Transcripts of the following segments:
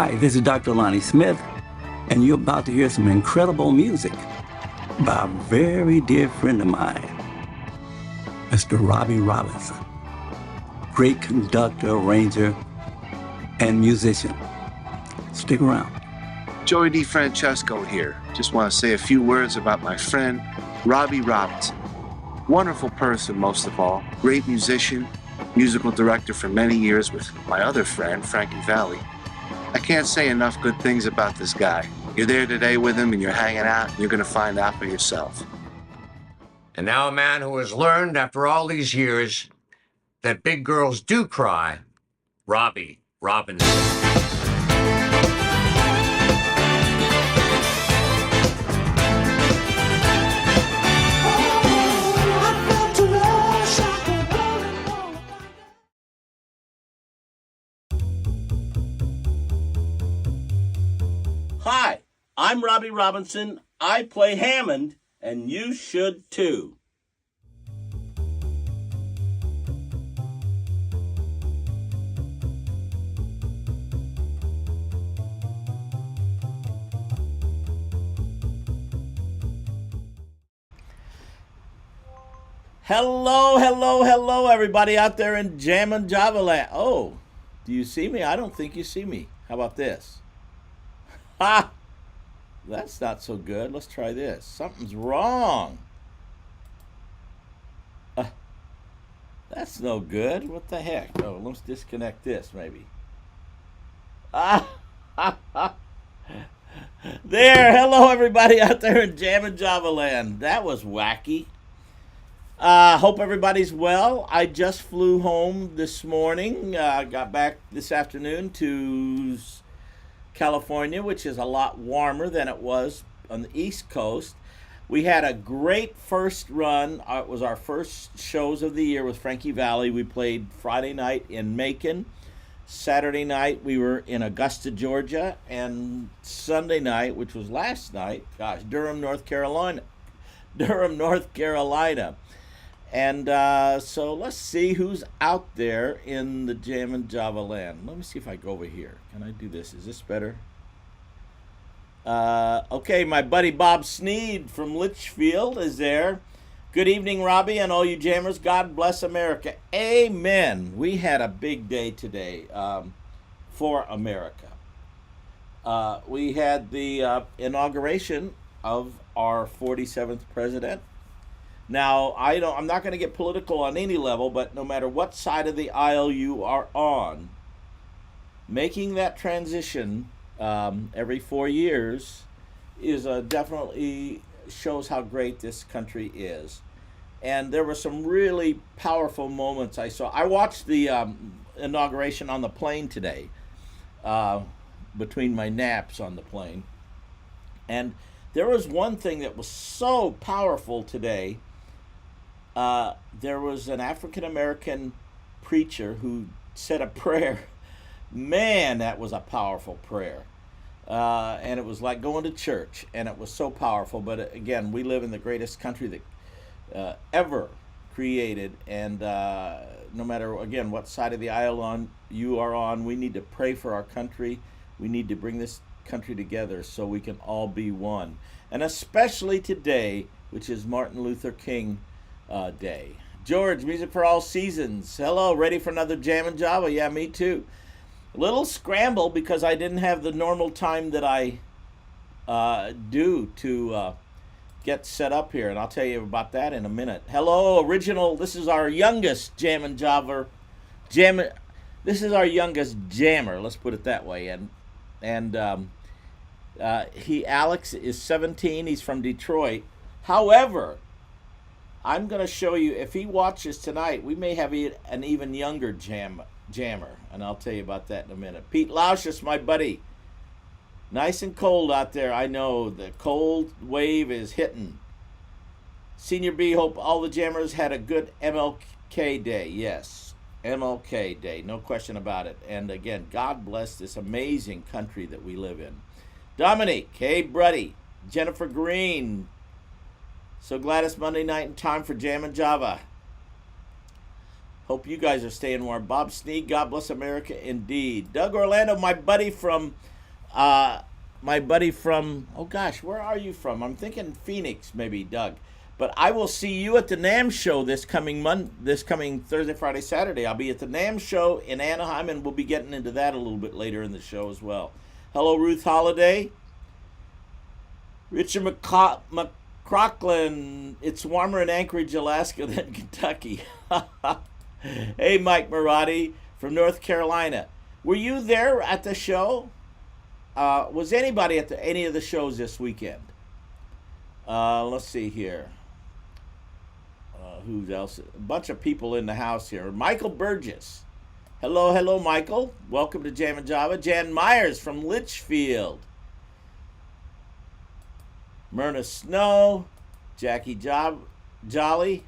Hi, this is Dr. Lonnie Smith, and you're about to hear some incredible music by a very dear friend of mine, Mr. Robbie Robinson. Great conductor, arranger, and musician. Stick around. Joey DeFrancesco here. Just want to say a few words about my friend, Robbie Robinson. Wonderful person, most of all. Great musician, musical director for many years with my other friend, Frankie Valli. I can't say enough good things about this guy. You're there today with him and you're hanging out, and you're going to find out for yourself. And now a man who has learned after all these years that big girls do cry, Robbie Robinson. I'm Robbie Robinson. I play Hammond, and you should too. Hello, everybody out there in Jammin' Java Land. Oh, do you see me? I don't think you see me. How about this? Ha! That's not so good. Let's try this. Something's wrong. That's no good. What the heck? Oh, let's disconnect this, maybe. There. Hello, everybody out there in Jammin' Java Land. That was wacky. Hope everybody's well. I just flew home this morning. Got back this afternoon to California, which is a lot warmer than it was on the East Coast. We had a great first run. It was our first shows of the year with Frankie Valli. We played Friday night in Macon. Saturday night we were in Augusta, Georgia. And Sunday night, which was last night, Durham, North Carolina. And so let's see who's out there in the Jammin' Java Land. Let me see if I go over here. Can I do this? Is this better? Okay, my buddy Bob Sneed from Litchfield is there. Good evening, Robbie, and all you jammers. God bless America. Amen. We had a big day today for America. We had the inauguration of our 47th president. Now, I'm not going to get political on any level, but no matter what side of the aisle you are on, making that transition every 4 years is definitely shows how great this country is. And there were some really powerful moments I saw. I watched the inauguration on the plane today, between my naps on the plane. And there was one thing that was so powerful today. There was an African-American preacher who said a prayer. Man, that was a powerful prayer. And it was like going to church, and it was so powerful. But again, we live in the greatest country that ever created, and no matter, again, what side of the aisle you are on, we need to pray for our country. We need to bring this country together so we can all be one. And especially today, which is Martin Luther King Day. George, Music for All Seasons. Hello, ready for another Jammin' Java? Yeah, me too. A little scramble because I didn't have the normal time that I do to get set up here, and I'll tell you about that in a minute. Hello, original. This is our youngest Jammin' Java. This is our youngest jammer. Let's put it that way. And Alex is 17. He's from Detroit. However, I'm going to show you, if he watches tonight, we may have an even younger jammer, and I'll tell you about that in a minute. Pete Lauschus, my buddy. Nice and cold out there. I know the cold wave is hitting. Senior B, hope all the jammers had a good MLK Day. Yes, MLK Day, no question about it. And again, God bless this amazing country that we live in. Dominique, hey, buddy. Jennifer Green. So glad it's Monday night and time for Jammin' Java. Hope you guys are staying warm. Bob Sneed, God bless America indeed. Doug Orlando, my buddy from, oh gosh, where are you from? I'm thinking Phoenix, maybe, Doug. But I will see you at the NAMM show this coming Thursday, Friday, Saturday. I'll be at the NAMM show in Anaheim, and we'll be getting into that a little bit later in the show as well. Hello, Ruth Holiday. Richard McCrocklin, it's warmer in Anchorage, Alaska than Kentucky. Hey, Mike Marotti from North Carolina. Were you there at the show? Was anybody at any of the shows this weekend? Let's see here. Who else? A bunch of people in the house here. Michael Burgess. Hello, Michael. Welcome to Jammin' Java. Jan Myers from Litchfield. Myrna Snow. Jackie Jolly.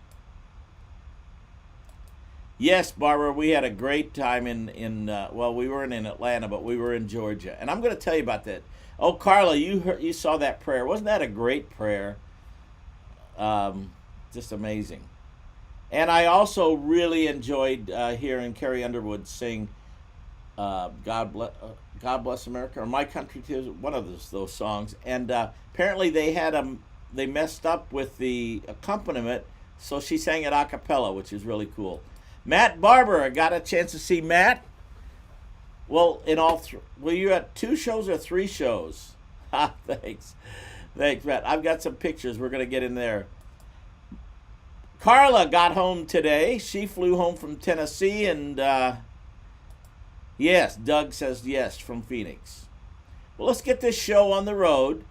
Yes, Barbara, we had a great time we weren't in Atlanta, but we were in Georgia. And I'm going to tell you about that. Oh, Carla, you saw that prayer. Wasn't that a great prayer? Just amazing. And I also really enjoyed hearing Carrie Underwood sing God Bless America" or "My Country Too," one of those songs. And apparently they messed up with the accompaniment, so she sang it a cappella, which is really cool. Matt Barber, I got a chance to see Matt. Well, were you at 2 shows or 3 shows? Thanks, Matt. I've got some pictures. We're gonna get in there. Carla got home today. She flew home from Tennessee, and yes, Doug says yes from Phoenix. Well, let's get this show on the road.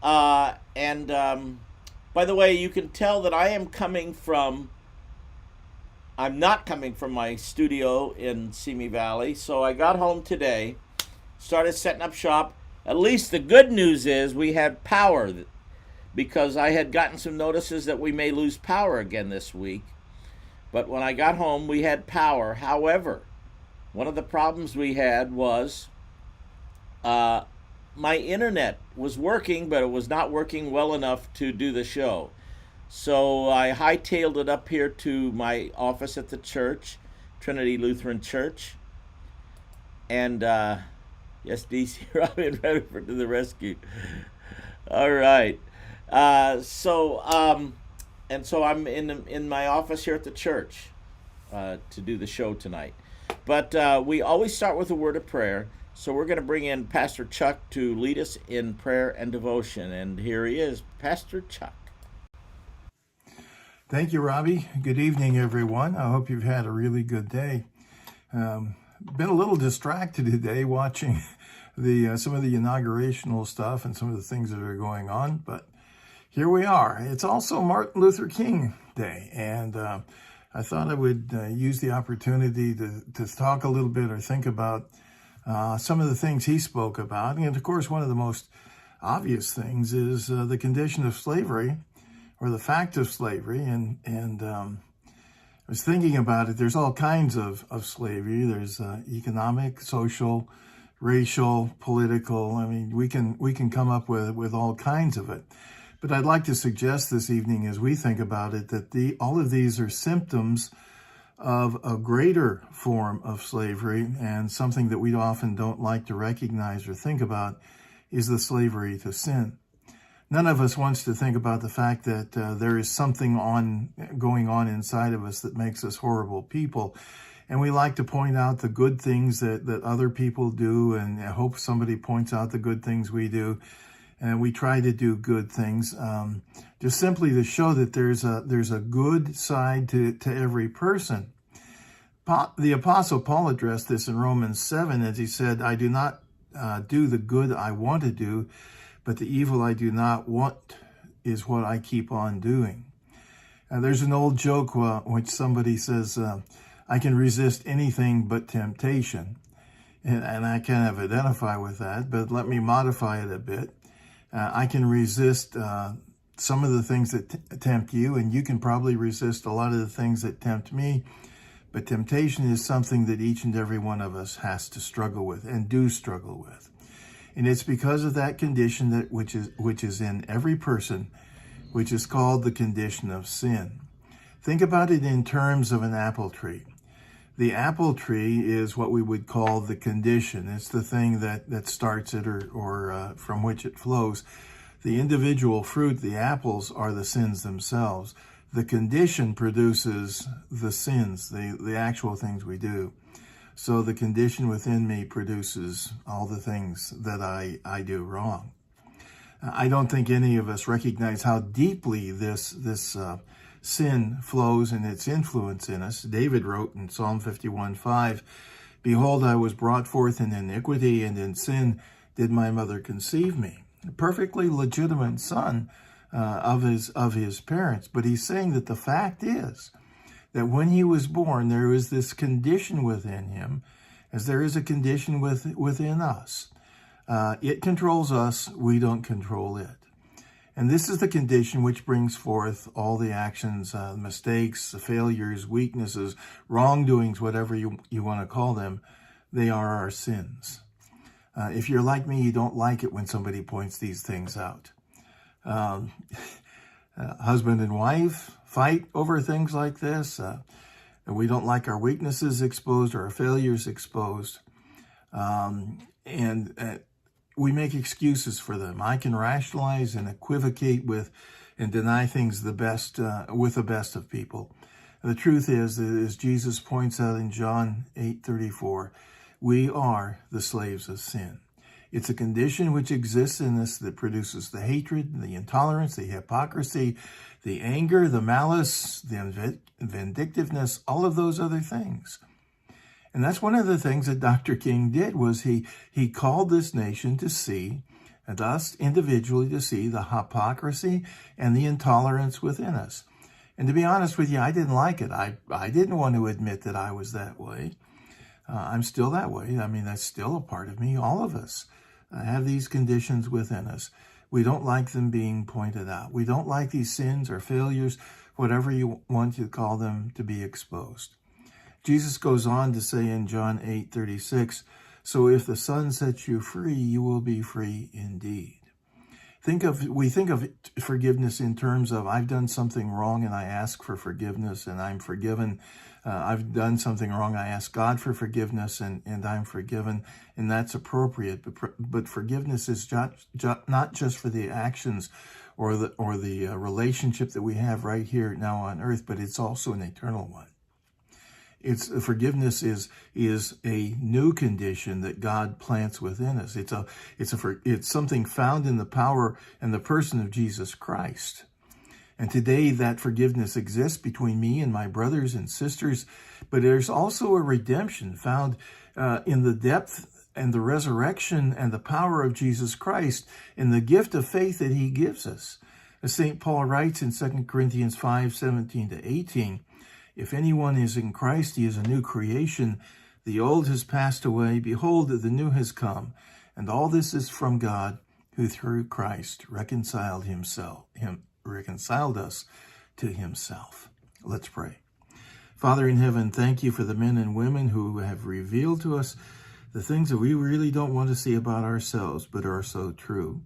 And by the way, you can tell that I'm not coming from my studio in Simi Valley. So I got home today, started setting up shop. At least the good news is we had power, because I had gotten some notices that we may lose power again this week. But when I got home, we had power. However, one of the problems we had was my internet was working, but it was not working well enough to do the show. So I hightailed it up here to my office at the church, Trinity Lutheran Church. And yes, DC Robin Redford to the rescue. All right. So I'm in my office here at the church to do the show tonight. But we always start with a word of prayer. So we're going to bring in Pastor Chuck to lead us in prayer and devotion. And here he is, Pastor Chuck. Thank you, Robbie. Good evening, everyone. I hope you've had a really good day. Been a little distracted today watching some of the inaugurational stuff and some of the things that are going on, but here we are. It's also Martin Luther King Day, and I thought I would use the opportunity to talk a little bit or think about some of the things he spoke about. And of course, one of the most obvious things is the condition of slavery, or the fact of slavery. And I was thinking about it. There's all kinds of slavery. There's economic, social, racial, political. I mean, we can come up with all kinds of it. But I'd like to suggest this evening, as we think about it, that all of these are symptoms of a greater form of slavery, and something that we often don't like to recognize or think about is the slavery to sin. None of us wants to think about the fact that there is something going on inside of us that makes us horrible people. And we like to point out the good things that other people do, and I hope somebody points out the good things we do. And we try to do good things, just simply to show that there's a good side to every person. The Apostle Paul addressed this in Romans 7 as he said, "I do not do the good I want to do, but the evil I do not want is what I keep on doing." There's an old joke which somebody says, "I can resist anything but temptation." And I kind of identify with that, but let me modify it a bit. I can resist some of the things that tempt you, and you can probably resist a lot of the things that tempt me. But temptation is something that each and every one of us has to struggle with, and do struggle with. And it's because of that condition which is in every person, which is called the condition of sin. Think about it in terms of an apple tree. The apple tree is what we would call the condition. It's the thing that starts it or from which it flows. The individual fruit, the apples, are the sins themselves. The condition produces the sins, the actual things we do. So the condition within me produces all the things that I do wrong. I don't think any of us recognize how deeply this sin flows and its influence in us. David wrote in Psalm 51:5, "Behold, I was brought forth in iniquity, and in sin did my mother conceive me." A perfectly legitimate son of his parents. But he's saying that the fact is that when he was born, there was this condition within him, as there is a condition within us. It controls us, we don't control it. And this is the condition which brings forth all the actions, mistakes, failures, weaknesses, wrongdoings, whatever you want to call them. They are our sins. If you're like me, you don't like it when somebody points these things out. Um, Husband and wife fight over things like this. And we don't like our weaknesses exposed or our failures exposed. And we make excuses for them. I can rationalize and equivocate with and deny things with the best of people. The truth is that, as Jesus points out in John 8:34, we are the slaves of sin. It's a condition which exists in us that produces the hatred, the intolerance, the hypocrisy, the anger, the malice, the vindictiveness, all of those other things. And that's one of the things that Dr. King did, was he called this nation to see, and us individually to see, the hypocrisy and the intolerance within us. And to be honest with you, I didn't like it. I didn't want to admit that I was that way. I'm still that way. I mean, that's still a part of me. All of us have these conditions within us. We don't like them being pointed out. We don't like these sins or failures, whatever you want to call them, to be exposed. Jesus goes on to say in John 8:36, "So if the Son sets you free, you will be free indeed." We think of forgiveness in terms of, I've done something wrong and I ask for forgiveness and I'm forgiven. I've done something wrong, I ask God for forgiveness and I'm forgiven, and that's appropriate. But forgiveness is not just for the actions or the relationship that we have right here now on earth, but it's also an eternal one. Forgiveness is a new condition that God plants within us. It's something found in the power and the person of Jesus Christ. And today that forgiveness exists between me and my brothers and sisters, but there's also a redemption found in the depth and the resurrection and the power of Jesus Christ, in the gift of faith that he gives us. As St. Paul writes in 2 Corinthians 5:17-18, "If anyone is in Christ, he is a new creation. The old has passed away. Behold, the new has come. And all this is from God, who through Christ reconciled us to himself." Let's pray. Father in heaven, thank you for the men and women who have revealed to us the things that we really don't want to see about ourselves, but are so true.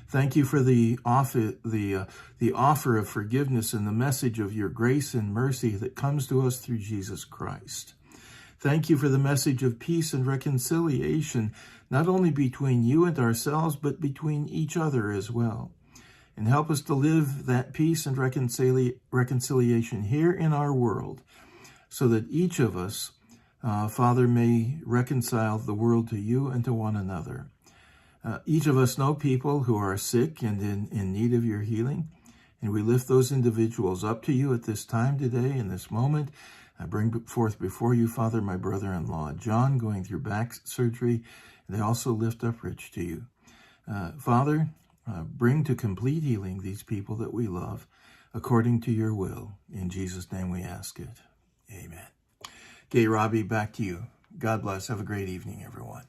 Thank you for the offer of forgiveness and the message of your grace and mercy that comes to us through Jesus Christ. Thank you for the message of peace and reconciliation, not only between you and ourselves, but between each other as well. And help us to live that peace and reconciliation here in our world, so that each of us, Father, may reconcile the world to you and to one another. Each of us know people who are sick and in need of your healing, and we lift those individuals up to you at this time today, in this moment. I bring forth before you, Father, my brother-in-law, John, going through back surgery, and I also lift up Rich to you. Father, bring to complete healing these people that we love, according to your will. In Jesus' name we ask it. Amen. Okay, Robbie, back to you. God bless. Have a great evening, everyone.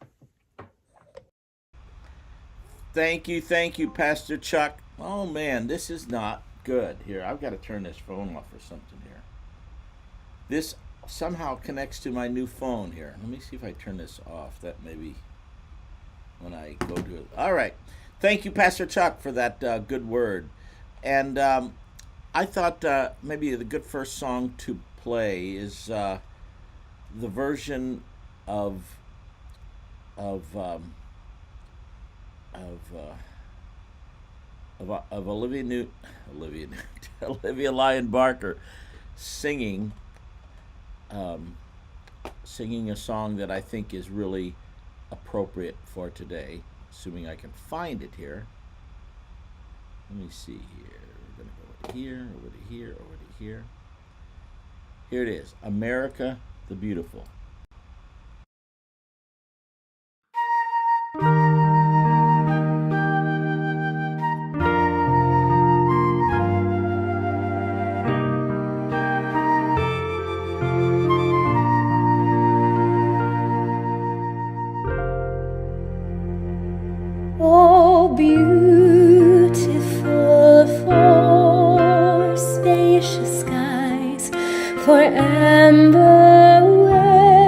Thank you, Pastor Chuck. Oh man, this is not good. Here, I've got to turn this phone off or something here. This somehow connects to my new phone here. Let me see if I turn this off. That maybe when I go to it. All right. Thank you, Pastor Chuck, for that good word. And I thought maybe the good first song to play is the version of Olivia Lyon Barker singing a song that I think is really appropriate for today, assuming I can find it here. Let me see here. We're going to go over to here, over to here, over to here. Here it is, America the Beautiful. Oh, beautiful for spacious skies, for amber waves.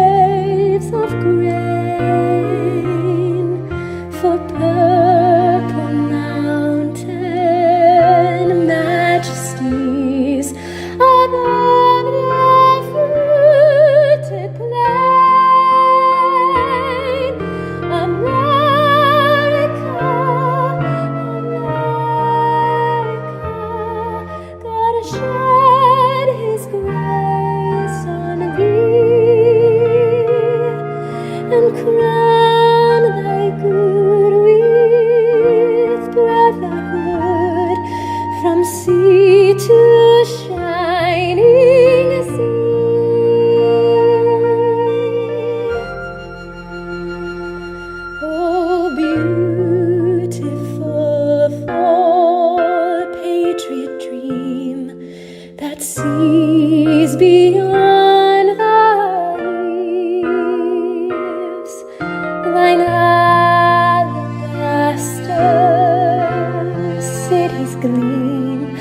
its gleam,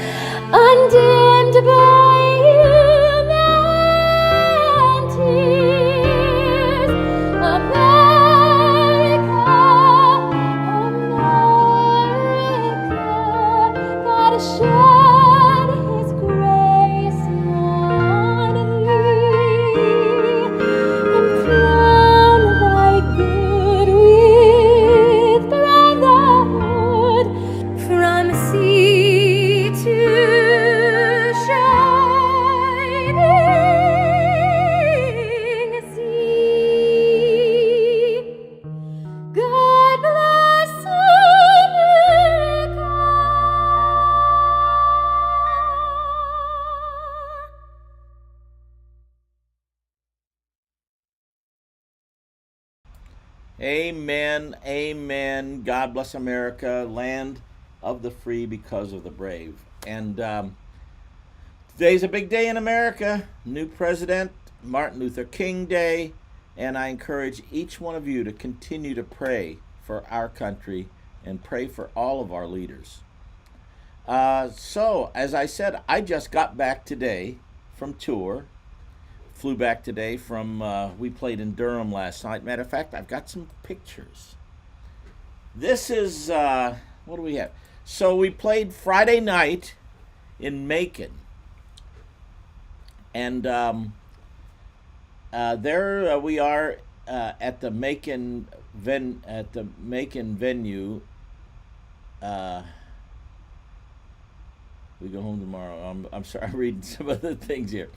undimmed by human tears. America, America, God shed His grace on thee, and crown thy good with brotherhood from sea to shining sea. God bless America. Amen, amen. God bless America, land of the free because of the brave. And today's a big day in America. New president, Martin Luther King Day. And I encourage each one of you to continue to pray for our country and pray for all of our leaders. So, as I said, I just got back today from tour. Flew back today from, we played in Durham last night. Matter of fact, I've got some pictures. This is, what do we have? So we played Friday night in Macon. And there we are at the Macon venue. We go home tomorrow. I'm sorry, I'm reading some other things here.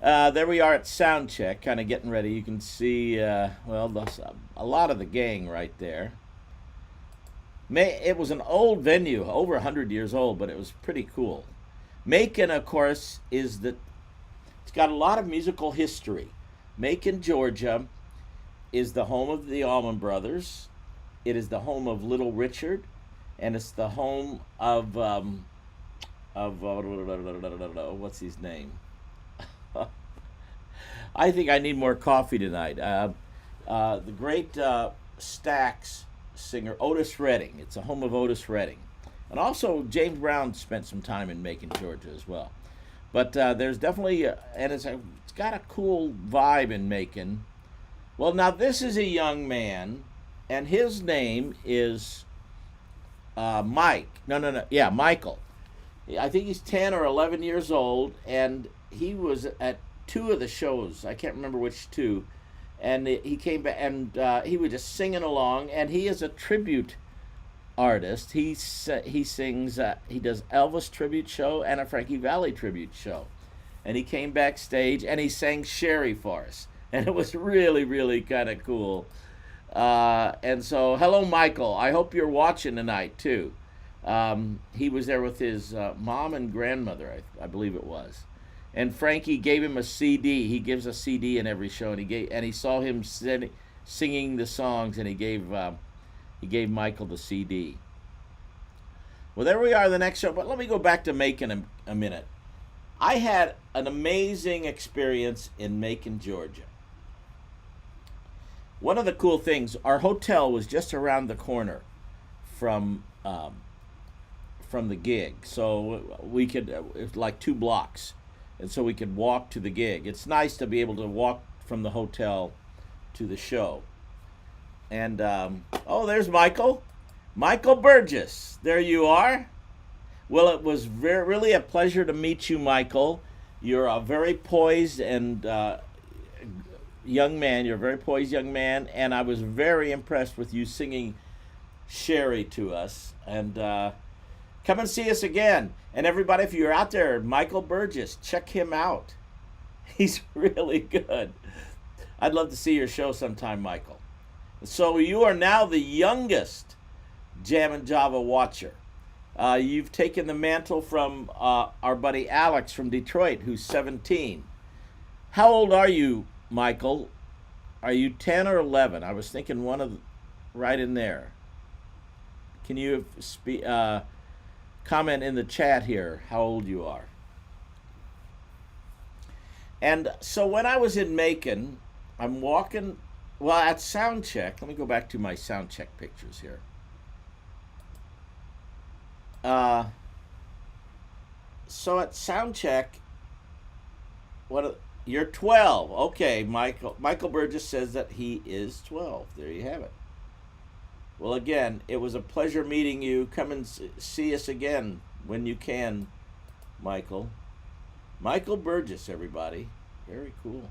There we are at sound check, kind of getting ready. You can see, a lot of the gang right there. It was an old venue, over 100 years old, but it was pretty cool. Macon, of course, it's got a lot of musical history. Macon, Georgia, is the home of the Allman Brothers. It is the home of Little Richard, and it's the home of what's his name? I think I need more coffee tonight. The great Stax singer Otis Redding. It's a home of Otis Redding. And also James Brown spent some time in Macon, Georgia as well. But there's definitely, and it's got a cool vibe in Macon. Well, now this is a young man, and his name is Michael. I think he's 10 or 11 years old, and he was at two of the shows. I can't remember which two. And he came back, and he was just singing along, and he is a tribute artist. He sings, he does Elvis tribute show and a Frankie Valli tribute show. And he came backstage, and he sang Sherry for us. And it was really, really kind of cool. And so, hello, Michael. I hope you're watching tonight, too. He was there with his mom and grandmother, I believe it was. And Frankie gave him a CD. He gives a CD in every show, and he saw him singing the songs, and he gave Michael the CD. Well, there we are, the next show. But let me go back to Macon a minute. I had an amazing experience in Macon, Georgia. One of the cool things, our hotel was just around the corner from the gig, so we could, it was like 2 blocks, and so we could walk to the gig. It's nice to be able to walk from the hotel to the show. And oh, there's Michael Burgess. There you are. Well, it was really a pleasure to meet you, Michael. You're a very poised and young man. You're a very poised young man, and I was very impressed with you singing Sherry to us. And come and see us again. And everybody, if you're out there, Michael Burgess, check him out. He's really good. I'd love to see your show sometime, Michael. So you are now the youngest Jammin' Java watcher. You've taken the mantle from our buddy Alex from Detroit, who's 17. How old are you, Michael? Are you 10 or 11? I was thinking one of right in there. Can you comment in the chat here how old you are? And so when I was in Macon, I'm walking, well, at sound check. Let me go back to my sound check pictures here. So at sound check, you're 12. Okay, Michael Burgess says that he is 12. There you have it. Well, again, it was a pleasure meeting you. Come and see us again when you can, Michael. Michael Burgess, everybody. Very cool.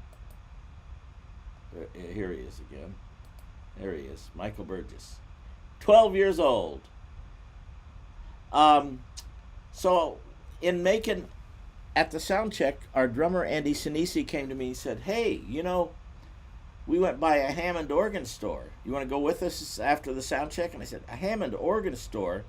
Here he is again. There he is, Michael Burgess. 12 years old. So in Macon, at the sound check, our drummer Andy Sinisi came to me and said, hey, you know, we went by a Hammond organ store. You want to go with us after the sound check? And I said, a Hammond organ store?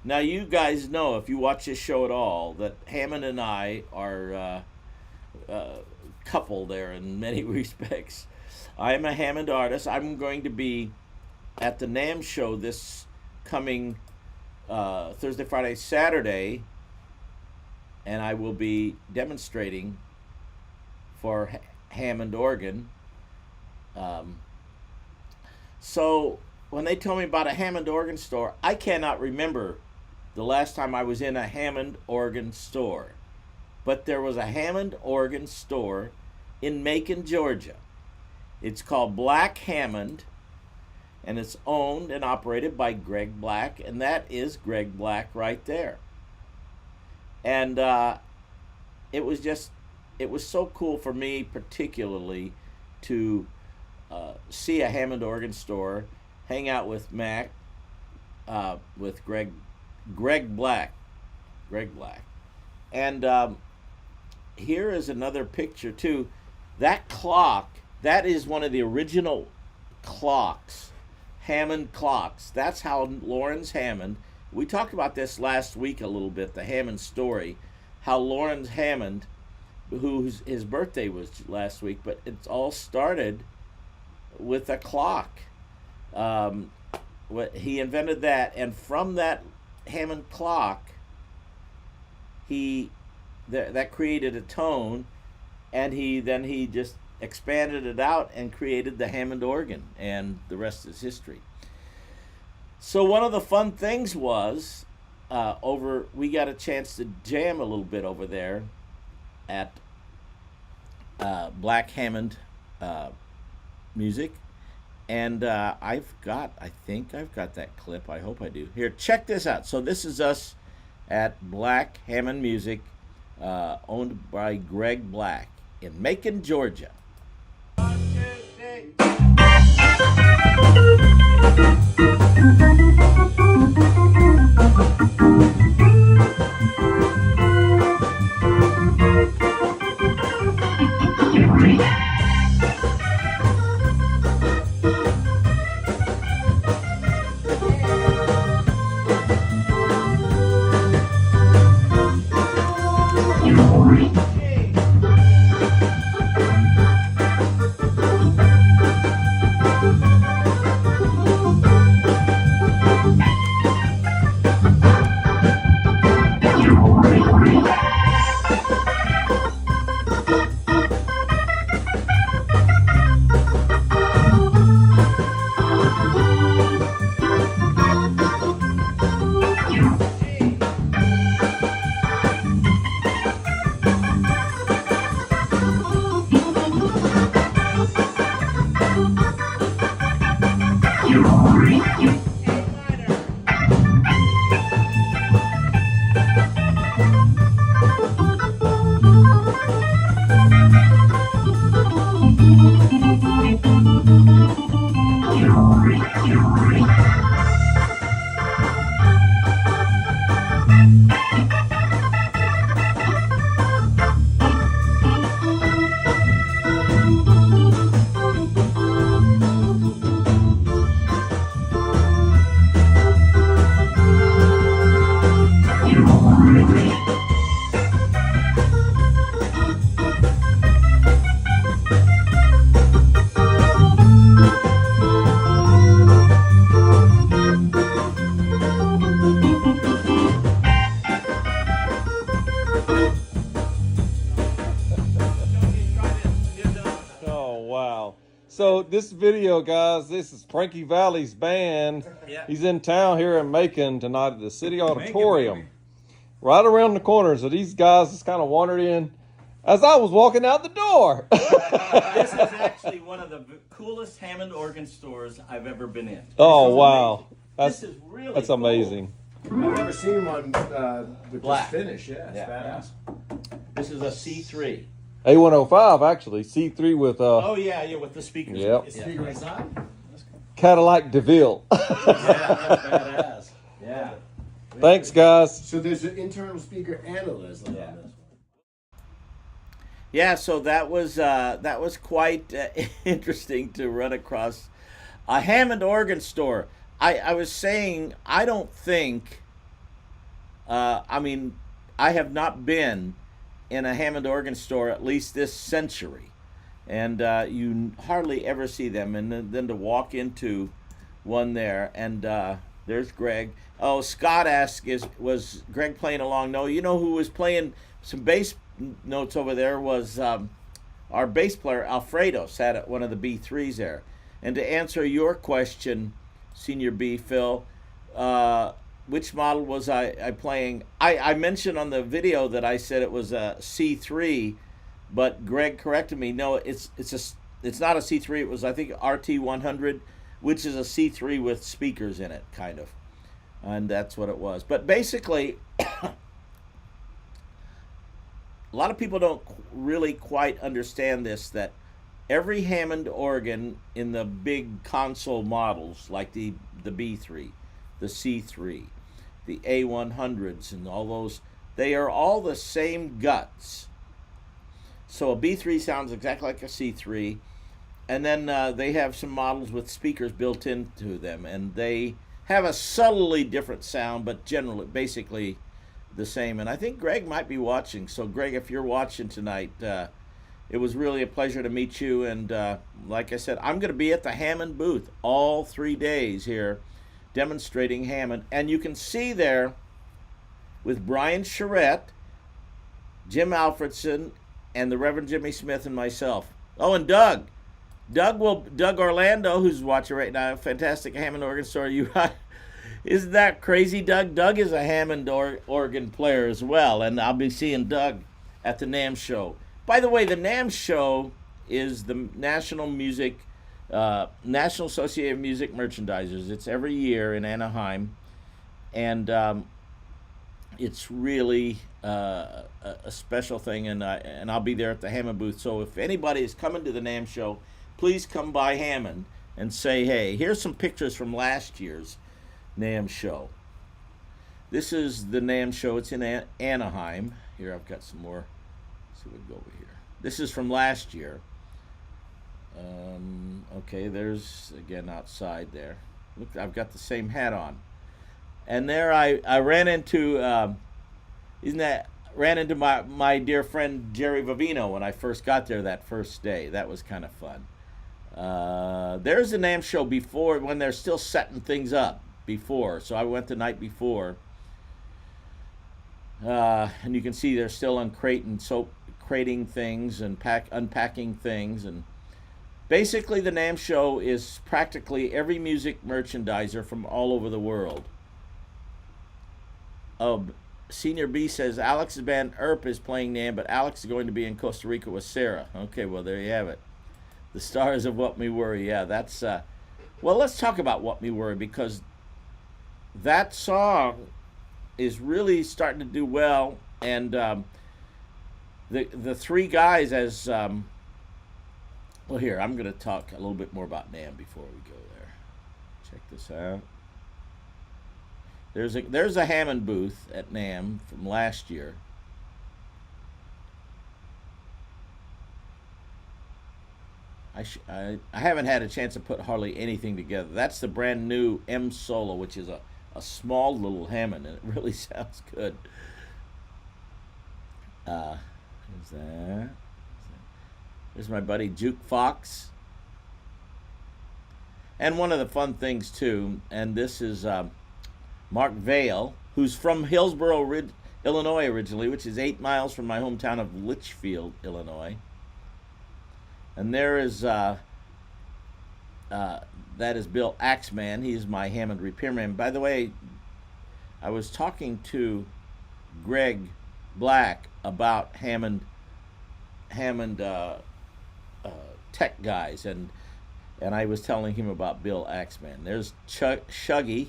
Now you guys know, if you watch this show at all, that Hammond and I are a couple there in many respects. I am a Hammond artist. I'm going to be at the NAMM show this coming Thursday, Friday, Saturday, and I will be demonstrating for Hammond organ. So when they told me about a Hammond organ store, I cannot remember the last time I was in a Hammond organ store. But there was a Hammond organ store in Macon, Georgia. It's called Black Hammond, and it's owned and operated by Greg Black, and that is Greg Black right there. And it was so cool for me particularly to see a Hammond organ store, hang out with Mac, with Greg Black. And here is another picture too. That clock, that is one of the original clocks, Hammond clocks. That's how Lawrence Hammond, we talked about this last week a little bit, the Hammond story, how Lawrence Hammond, his birthday was last week, but it's all started with a clock. He invented that, and from that Hammond clock, that created a tone, and he just expanded it out and created the Hammond organ, and the rest is history. So one of the fun things was we got a chance to jam a little bit over there at Black Hammond Music, and I think I've got that clip. I hope I do. Here, check this out. So this is us at Black Hammond Music, owned by Greg Black in Macon, Georgia. 1, 2, 3. So this video, guys, this is Frankie Valli's band. Yeah. He's in town here in Macon tonight at the City Auditorium. right around the corner. So these guys just kind of wandered in as I was walking out the door. This is actually one of the coolest Hammond organ stores I've ever been in. Oh, This is wow. amazing. That's, This is really that's cool. amazing. I've never seen one with Black. this finish. Yeah, it's Yeah, badass. This is a C3. A105 actually, C3 with Oh yeah, with the speakers. Yep. Is speaker inside? Cadillac DeVille. Yeah, that's badass. Yeah. Thanks, guys. So there's an internal speaker and a Leslie Yeah. on this. Yeah, so that was quite interesting to run across a Hammond organ store. I was saying I don't think. I mean, I have not been in a Hammond organ store at least this century, and you hardly ever see them. And then to walk into one there, and there's Greg. Oh, Scott asked, was Greg playing along? No, you know who was playing some bass notes over there was our bass player Alfredo, sat at one of the B3s there. And to answer your question, Senior B, Phil, which model was I playing? I mentioned on the video that I said it was a C3, but Greg corrected me. No, it's not a C3. It was, I think, RT100, which is a C3 with speakers in it, kind of. And that's what it was. But basically, a lot of people don't really quite understand this, that every Hammond organ in the big console models, like the B3, the C3, the A100s, and all those, they are all the same guts. So a B3 sounds exactly like a C3, and then they have some models with speakers built into them, and they have a subtly different sound, but generally, basically the same. And I think Greg might be watching. So Greg, if you're watching tonight, it was really a pleasure to meet you. And like I said, I'm going to be at the Hammond booth all 3 days here demonstrating Hammond. And you can see there with Brian Charette, Jim Alfredson, and the Reverend Jimmy Smith and myself. Oh, and Doug. Doug Orlando, who's watching right now, fantastic Hammond organ store. Isn't that crazy, Doug? Doug is a Hammond organ player as well, and I'll be seeing Doug at the NAMM show. By the way, the NAMM show is the National Association of Music Merchandisers. It's every year in Anaheim, and it's really a special thing, and I'll be there at the Hammond booth. So if anybody is coming to the NAMM show, please come by Hammond and say hey. Here's some pictures from last year's NAMM show. This is the NAMM show. It's in Anaheim. Here, I've got some more. Let's see if we can go over here. This is from last year. Okay, there's, again, outside there. Look, I've got the same hat on. And there I ran into, ran into my dear friend Jerry Vivino when I first got there that first day. That was kind of fun. There's the NAMM show before, when they're still setting things up before. So I went the night before. And you can see they're still crating things and unpacking things. And basically the NAMM show is practically every music merchandiser from all over the world. Senior B says Alex's band ERP is playing NAMM, but Alex is going to be in Costa Rica with Sarah. Okay, well, there you have it. The stars of What Me Worry. Yeah, that's well, let's talk about What Me Worry, because that song is really starting to do well. And the three guys, as well, here, I'm going to talk a little bit more about NAMM before we go there. Check this out. There's a Hammond booth at NAMM from last year. I haven't had a chance to put hardly anything together. That's the brand new M Solo, which is a small little Hammond, and it really sounds good. There's that. There's my buddy Juke Fox. And one of the fun things too, and this is Mark Vale, who's from Hillsboro, Illinois originally, which is 8 miles from my hometown of Litchfield, Illinois. And there is, that is Bill Axeman. He's my Hammond repairman. By the way, I was talking to Greg Black about Hammond tech guys, and I was telling him about Bill Axman. There's Shuggy,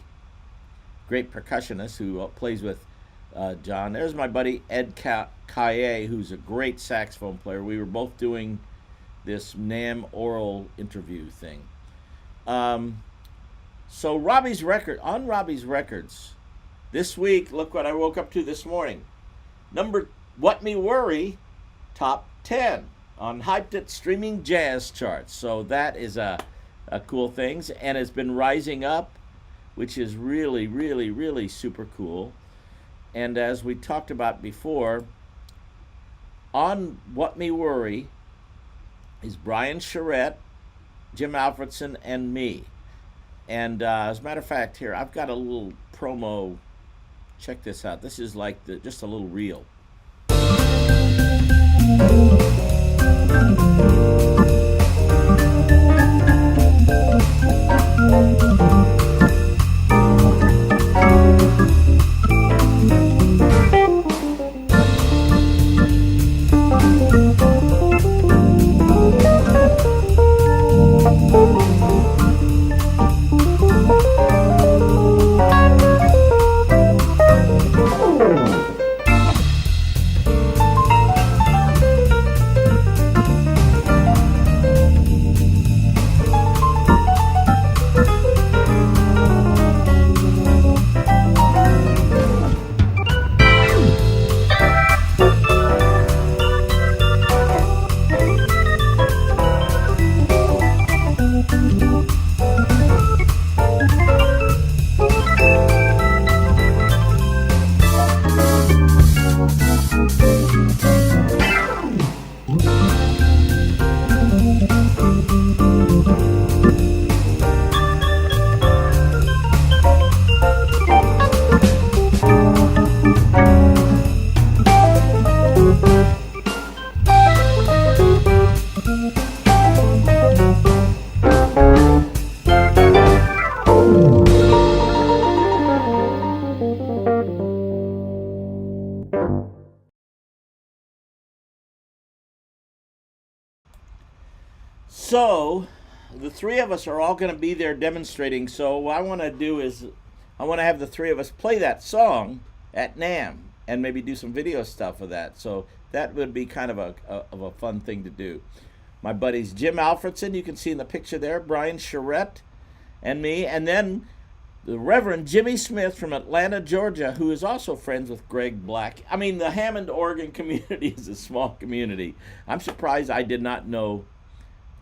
great percussionist who plays with John. There's my buddy Ed Kaye, who's a great saxophone player. We were both doing this NAMM oral interview thing. So Robbie's Records, this week, look what I woke up to this morning. What Me Worry, top 10 on Hyped It streaming jazz charts. So that is a cool thing, and it's been rising up, which is really, really, really super cool. And as we talked about before, on What Me Worry is Brian Charette, Jim Alfredson, and me. And as a matter of fact, here, I've got a little promo. Check this out. This is like just a little reel. So, the three of us are all going to be there demonstrating. So, what I want to do is, I want to have the three of us play that song at NAMM and maybe do some video stuff of that. So, that would be kind of a fun thing to do. My buddies Jim Alfredson, you can see in the picture there, Brian Charette, and me, and then the Reverend Jimmy Smith from Atlanta, Georgia, who is also friends with Greg Black. I mean, the Hammond, Oregon community is a small community. I'm surprised I did not know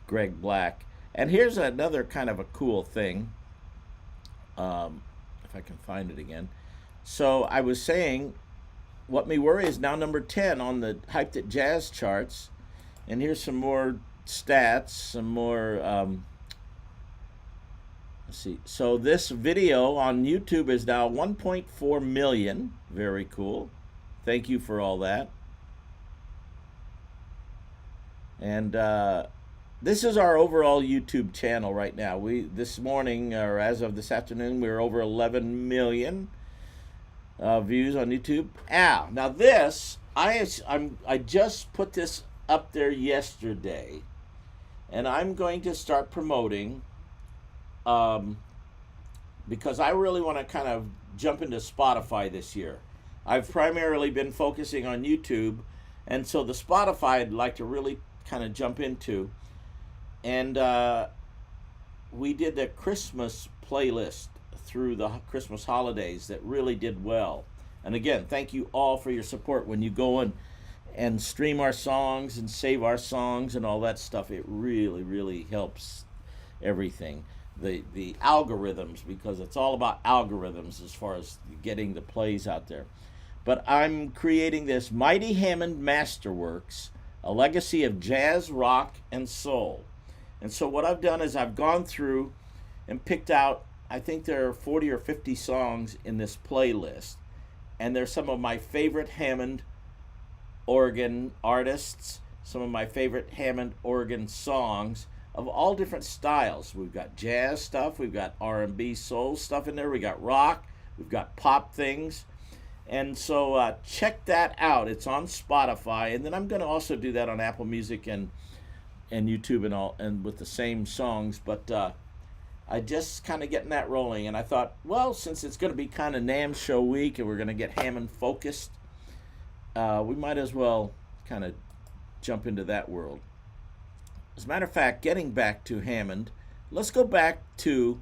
Greg Black. And here's another kind of a cool thing, if I can find it again. So I was saying, What Me Worry is now number 10 on the Hyped It Jazz charts. And here's some more stats, some more, let's see. So this video on YouTube is now 1.4 million. Very cool. Thank you for all that. And this is our overall YouTube channel right now. This morning, or as of this afternoon, we're over 11 million views on YouTube. Now this, I just put this up there yesterday, and I'm going to start promoting, because I really want to kind of jump into Spotify this year. I've primarily been focusing on YouTube, and so the Spotify I'd like to really kind of jump into. And we did the Christmas playlist through the Christmas holidays that really did well. And again, thank you all for your support. When you go and stream our songs and save our songs and all that stuff, it really, really helps everything. The algorithms, because it's all about algorithms as far as getting the plays out there. But I'm creating this Mighty Hammond Masterworks, a legacy of jazz, rock, and soul. And so what I've done is I've gone through and picked out, I think there are 40 or 50 songs in this playlist. And they're some of my favorite Hammond organ artists, some of my favorite Hammond organ songs of all different styles. We've got jazz stuff, we've got R&B soul stuff in there, we got rock, we've got pop things. And so check that out. It's on Spotify, and then I'm going to also do that on Apple Music and YouTube and all, and with the same songs. But I just kind of getting that rolling, and I thought, well, since it's going to be kind of NAMM show week, and we're going to get Hammond focused, we might as well kind of jump into that world. As a matter of fact, getting back to Hammond, let's go back to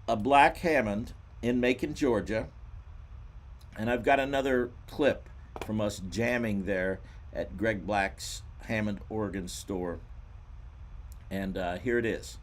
a black Hammond in Macon, Georgia. And I've got another clip from us jamming there at Greg Black's Hammond organ store. And here it is.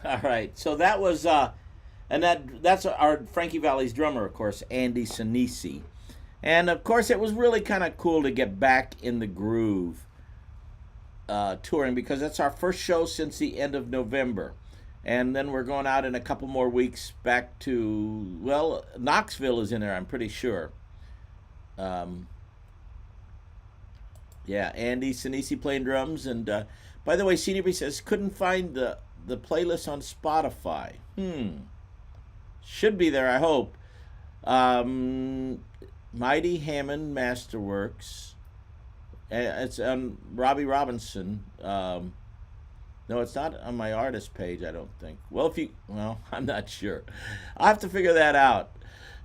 All right, so that was, and that's our Frankie Valli's drummer, of course, Andy Sinisi. And, of course, it was really kind of cool to get back in the groove touring, because that's our first show since the end of November. And then we're going out in a couple more weeks back to, well, Knoxville is in there, I'm pretty sure. Yeah, Andy Sinisi playing drums. And, by the way, Senior says, couldn't find the playlist on Spotify. Should be there, I hope. Mighty Hammond Masterworks. It's on Robbie Robinson. No, it's not on my artist page, I don't think. Well, I'm not sure. I'll have to figure that out.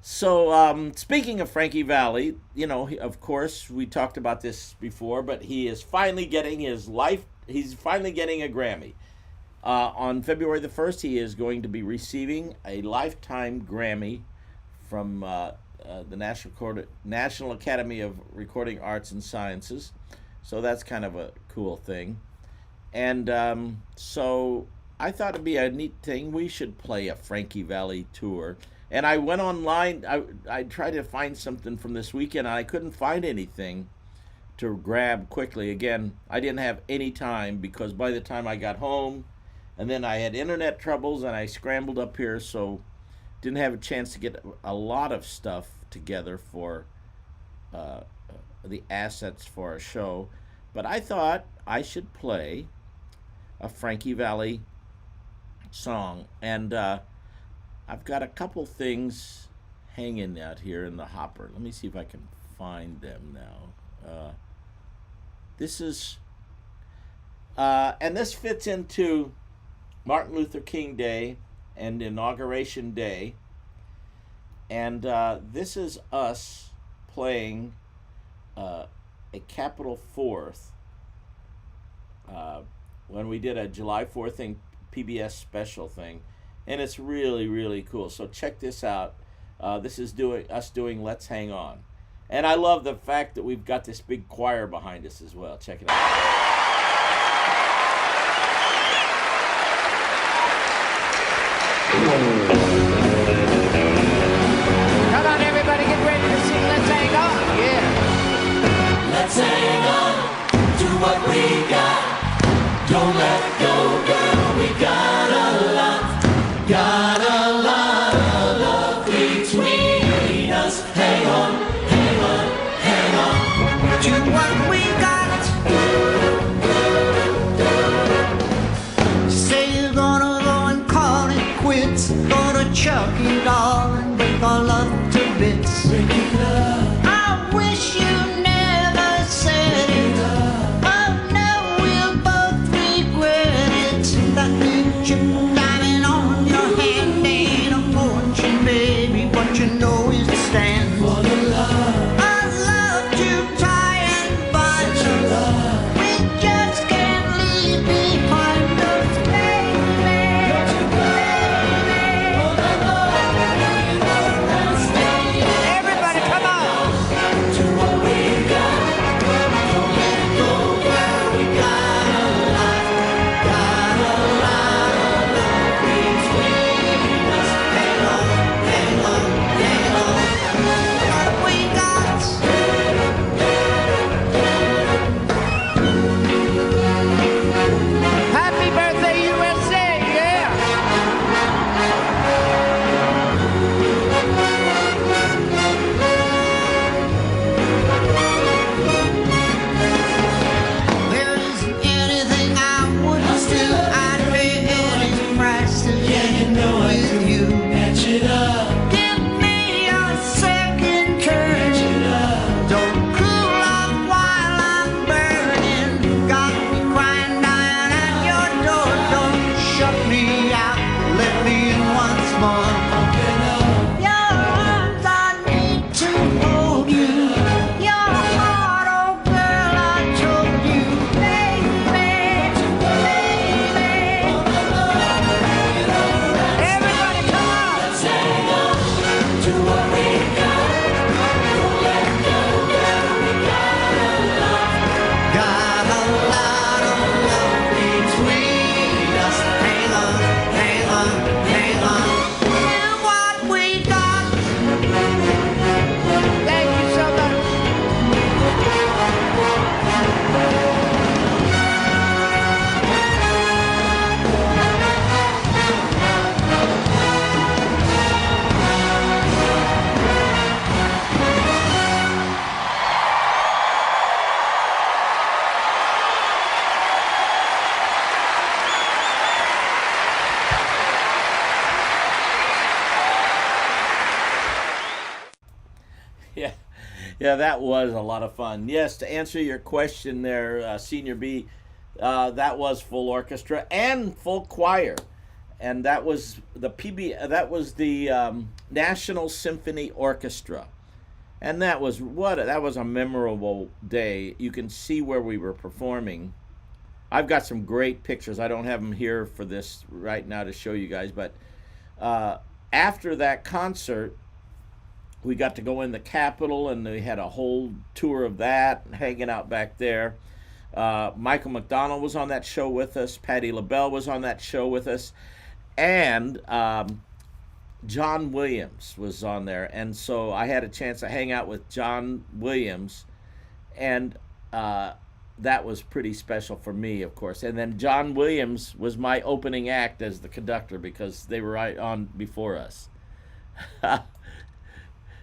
So, speaking of Frankie Valli, of course, we talked about this before, but he is finally getting he's finally getting a Grammy. On February the 1st, he is going to be receiving a lifetime Grammy from the National Academy of Recording Arts and Sciences. So that's kind of a cool thing. And so I thought it'd be a neat thing. We should play a Frankie Valli tour. And I went online. I tried to find something from this weekend. And I couldn't find anything to grab quickly. Again, I didn't have any time because by the time I got home, and then I had internet troubles and I scrambled up here, so didn't have a chance to get a lot of stuff together for the assets for a show. But I thought I should play a Frankie Valli song. And I've got a couple things hanging out here in the hopper. Let me see if I can find them now. This is, and this fits into Martin Luther King Day and Inauguration Day. And this is us playing a Capitol 4th when we did a July 4th thing, PBS special thing. And it's really, really cool. So check this out. This is us doing Let's Hang On. And I love the fact that we've got this big choir behind us as well. Check it out. Come on, everybody, get ready to sing Let's Hang On. Yeah. Let's hang on to what we got. Don't let go, girl. We got a lot of love between us. Hang on, hang on, hang on to what we got. Say you're gonna go and call it quits. Gonna chuck it all and break our love to bits. Break it up. I wish you never said it. Oh no, we'll both regret it. That new chip diamond on your hand ain't a fortune, baby. What you know is the stand for the love. I love to try and find us. We just can't leave behind us, baby. Everybody, come on. To what we got. Don't let go, girl. We got a lot of love between us. Hang on, hang on, hang on. What we got. Happy birthday, USA. Yeah. There isn't anything I wouldn't do. I'd pay any price to get with you. Match it up. Give me a second turn. Don't cool off while I'm burning. Got me crying down at your door. Don't shut me out. Let me in once more. Your arms, I need to hold you. Your heart, oh girl, I told you, baby, baby. Everybody, come on. Let's hang on to what we got. Don't let go, girl, we got a lot of love between us. Hang on, hang on, hang on to what we got. Thank you so much. Yeah, that was a lot of fun. Yes, to answer your question there, Senior B, that was full orchestra and full choir, and that was the National Symphony Orchestra, and that was a memorable day. You can see where we were performing I've got some great pictures. I don't have them here for this right now to show you guys, but after that concert, we got to go in the Capitol, and we had a whole tour of that, hanging out back there. Michael McDonald was on that show with us. Patti LaBelle was on that show with us. And John Williams was on there. And so I had a chance to hang out with John Williams. And that was pretty special for me, of course. And then John Williams was my opening act as the conductor because they were right on before us.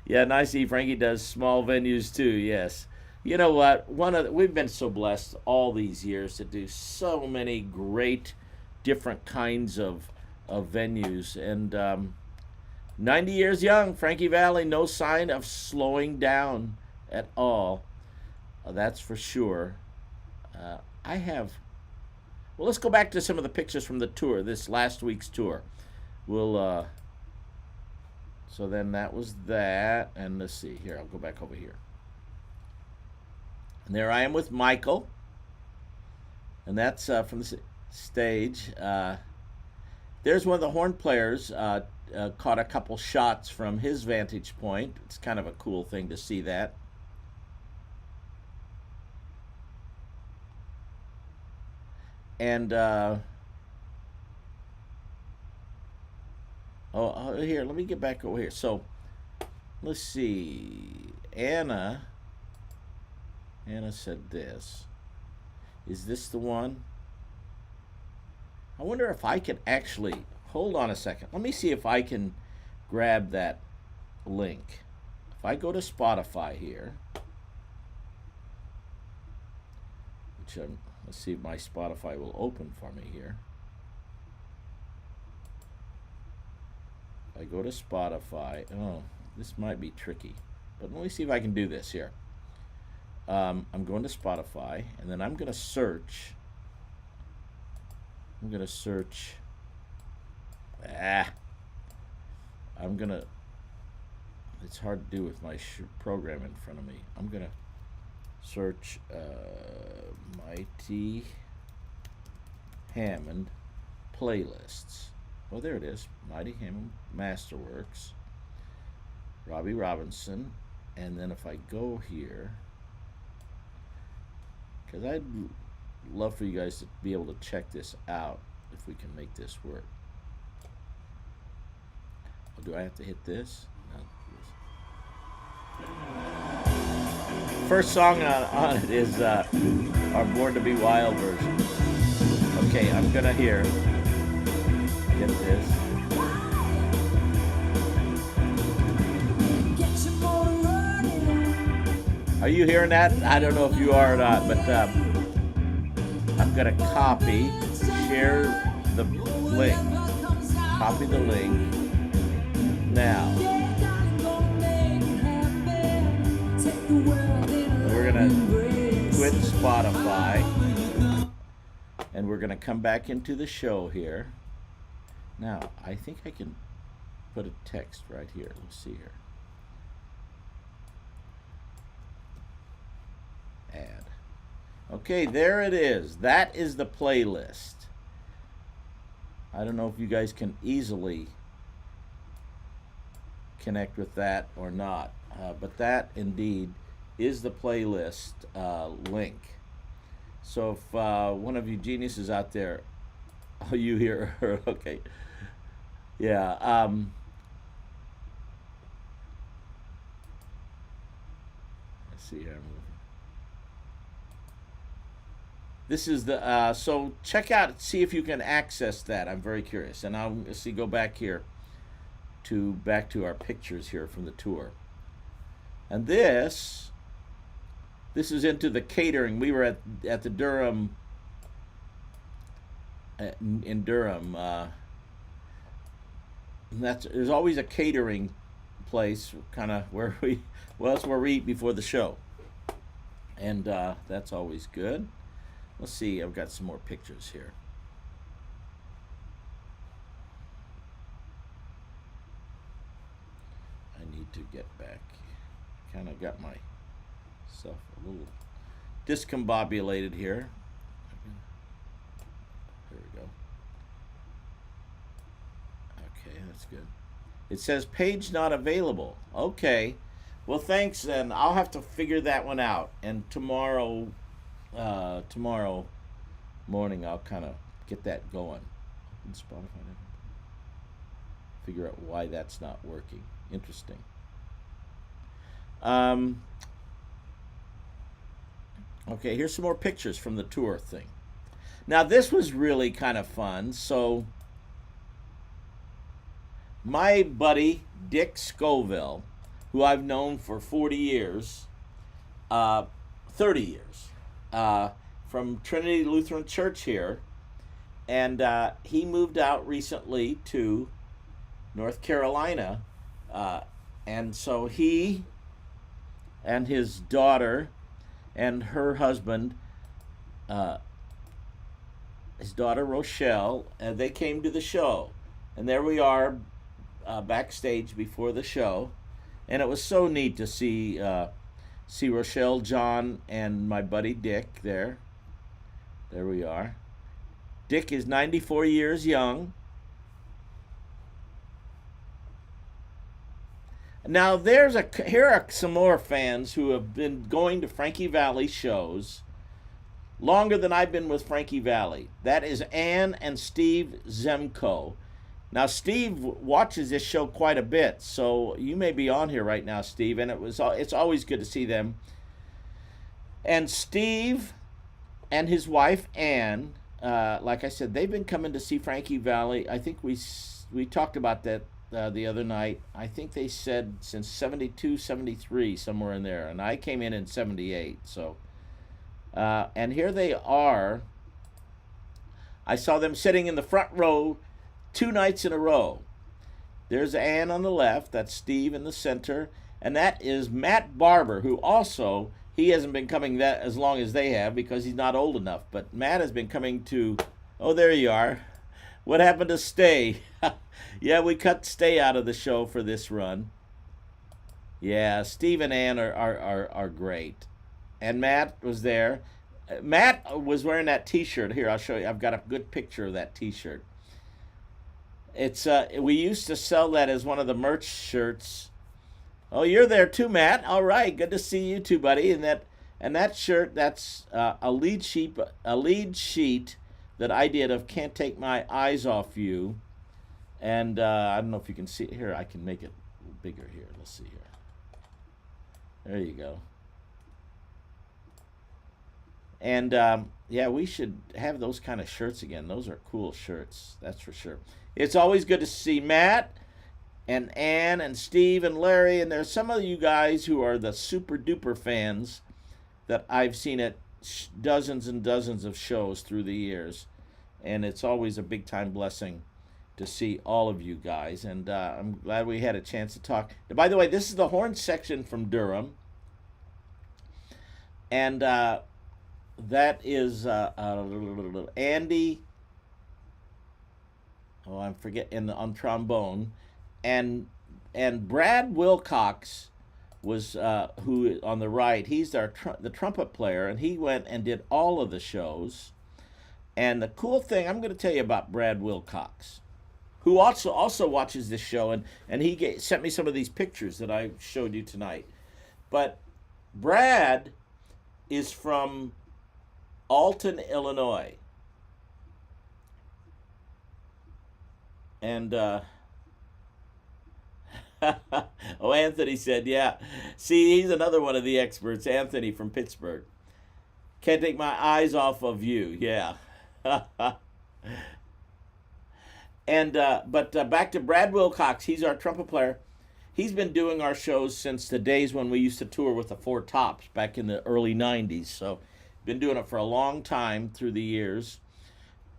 Yeah, and I see Frankie does small venues too, yes. You know what? We've been so blessed all these years to do so many great different kinds of venues. And 90 years young, Frankie Valli, no sign of slowing down at all. That's for sure. Well, let's go back to some of the pictures from the tour, this last week's tour. So then that was that, and let's see, here, I'll go back over here. And there I am with Michael, and that's from the stage. There's one of the horn players, caught a couple shots from his vantage point. It's kind of a cool thing to see that. And here, let me get back over here. So let's see. Anna said this. Is this the one? I wonder if I can actually, hold on a second. Let me see if I can grab that link. If I go to Spotify here, which let's see if my Spotify will open for me here. If I go to Spotify, oh, this might be tricky, but let me see if I can do this here. I'm going to Spotify, and then I'm going to search. It's hard to do with my program in front of me. I'm going to search Mighty Hammond playlists. Oh, there it is. Mighty Hammond Masterworks. Robbie Robinson. And then if I go here, because I'd love for you guys to be able to check this out if we can make this work. Oh, do I have to hit this? No. First song on it is our Born to Be Wild version. Okay, I'm gonna get this. Are you hearing that? I don't know if you are or not, but I'm gonna share the link. Copy the link now. We're gonna quit Spotify, and we're gonna come back into the show here. Now, I think I can put a text right here. Let's see here. Add. Okay, there it is. That is the playlist. I don't know if you guys can easily connect with that or not, but that indeed is the playlist link. So if one of you geniuses out there, oh, you hear her, okay. Yeah, let's see here. This is the, so check out, see if you can access that. I'm very curious. And I'll go back here back to our pictures here from the tour. And this is into the catering. We were at the Durham, in Durham. There's always a catering place, kind of where that's where we eat before the show. And that's always good. Let's see, I've got some more pictures here. I need to get back. Kind of got myself a little discombobulated here. That's good. It says page not available. Okay. Well, thanks. Then I'll have to figure that one out. And tomorrow morning, I'll kind of get that going. In Spotify. Figure out why that's not working. Interesting. Okay, here's some more pictures from the tour thing. Now, this was really kind of fun. So, my buddy, Dick Scoville, who I've known for 40 years, 30 years, from Trinity Lutheran Church here, and he moved out recently to North Carolina, and so he and his daughter and her husband, his daughter Rochelle, they came to the show, and there we are backstage before the show, and it was so neat to see Rochelle, John, and my buddy Dick there. There we are. Dick is 94 years young. Now here are some more fans who have been going to Frankie Valli shows longer than I've been with Frankie Valli. That is Ann and Steve Zemko. Now Steve watches this show quite a bit, so you may be on here right now, Steve, and it's always good to see them. And Steve and his wife Ann, like I said, they've been coming to see Frankie Valli. I think we talked about that the other night. I think they said since 72, 73, somewhere in there. And I came in 78. So, and here they are. I saw them sitting in the front row 2 nights in a row. There's Ann on the left. That's Steve in the center. And that is Matt Barber, who also, he hasn't been coming that as long as they have because he's not old enough. But Matt has been coming to, oh, there you are. What happened to Stay? Yeah, we cut Stay out of the show for this run. Yeah, Steve and Ann are great. And Matt was there. Matt was wearing that T-shirt. Here, I'll show you. I've got a good picture of that T-shirt. It's we used to sell that as one of the merch shirts. Oh, you're there too, Matt. All right, good to see you too, buddy. And that shirt, that's a lead sheet that I did of Can't Take My Eyes Off You. And I don't know if you can see it here. I can make it bigger here. Let's see here. There you go. And yeah, we should have those kind of shirts again. Those are cool shirts, that's for sure. It's always good to see Matt and Ann and Steve and Larry. And there's some of you guys who are the super duper fans that I've seen at dozens and dozens of shows through the years. And it's always a big time blessing to see all of you guys. And I'm glad we had a chance to talk. By the way, this is the horn section from Durham. And that is Andy. Oh, I'm forgetting on trombone. And Brad Wilcox was who on the right. He's the trumpet player, and he went and did all of the shows. And the cool thing I'm going to tell you about Brad Wilcox, who also watches this show, and he sent me some of these pictures that I showed you tonight. But Brad is from Alton, Illinois. And oh, Anthony said, yeah. See, he's another one of the experts, Anthony from Pittsburgh. Can't take my eyes off of you. Yeah. And but back to Brad Wilcox. He's our trumpet player. He's been doing our shows since the days when we used to tour with the Four Tops back in the early 90s. So been doing it for a long time through the years.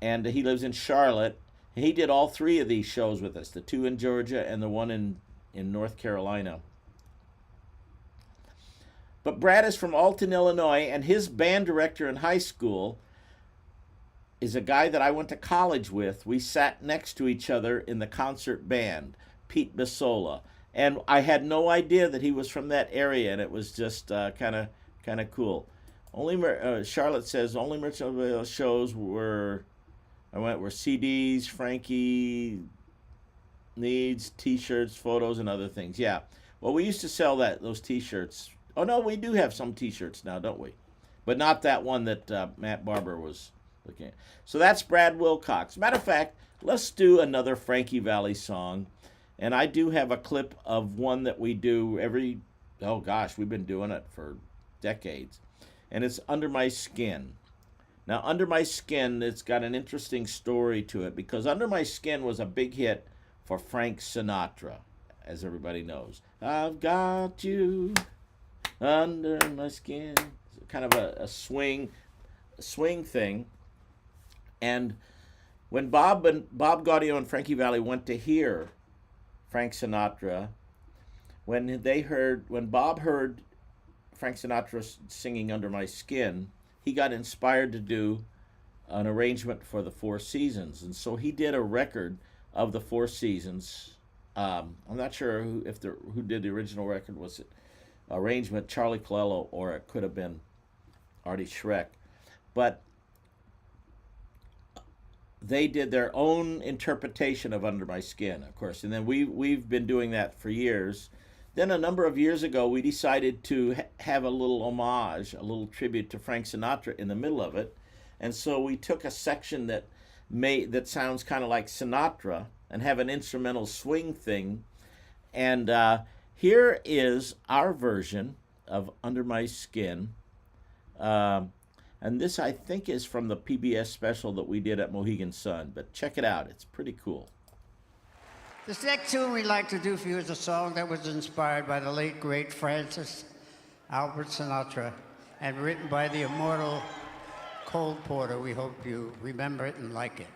And he lives in Charlotte. He did all 3 of these shows with us, the 2 in Georgia and the 1 in North Carolina. But Brad is from Alton, Illinois, and his band director in high school is a guy that I went to college with. We sat next to each other in the concert band, Pete Bisola. And I had no idea that he was from that area, and it was just kind of cool. Charlotte says only merchandise shows were CDs, Frankie, needs T-shirts, photos, and other things. Yeah. Well, we used to sell those T-shirts. Oh no, we do have some T-shirts now, don't we? But not that one that Matt Barber was looking at. So that's Brad Wilcox. Matter of fact, let's do another Frankie Valli song. And I do have a clip of one that we do every, oh gosh, we've been doing it for decades. And it's Under My Skin. Now, Under My Skin, it's got an interesting story to it because Under My Skin was a big hit for Frank Sinatra, as everybody knows. I've got you under my skin. It's kind of a swing thing. And when Bob Gaudio and Frankie Valli went to hear Frank Sinatra, when Bob heard Frank Sinatra singing Under My Skin, he got inspired to do an arrangement for the Four Seasons. And so he did a record of the Four Seasons. I'm not sure who did the original record. Was it arrangement Charlie Colello, or it could have been Artie Schreck. But they did their own interpretation of Under My Skin, of course. And then we've been doing that for years. Then a number of years ago, we decided to have a little homage, a little tribute to Frank Sinatra in the middle of it. And so we took a section that sounds kind of like Sinatra and have an instrumental swing thing. And here is our version of Under My Skin. And this, I think, is from the PBS special that we did at Mohegan Sun. But check it out. It's pretty cool. This next tune we'd like to do for you is a song that was inspired by the late, great Francis Albert Sinatra and written by the immortal Cole Porter. We hope you remember it and like it.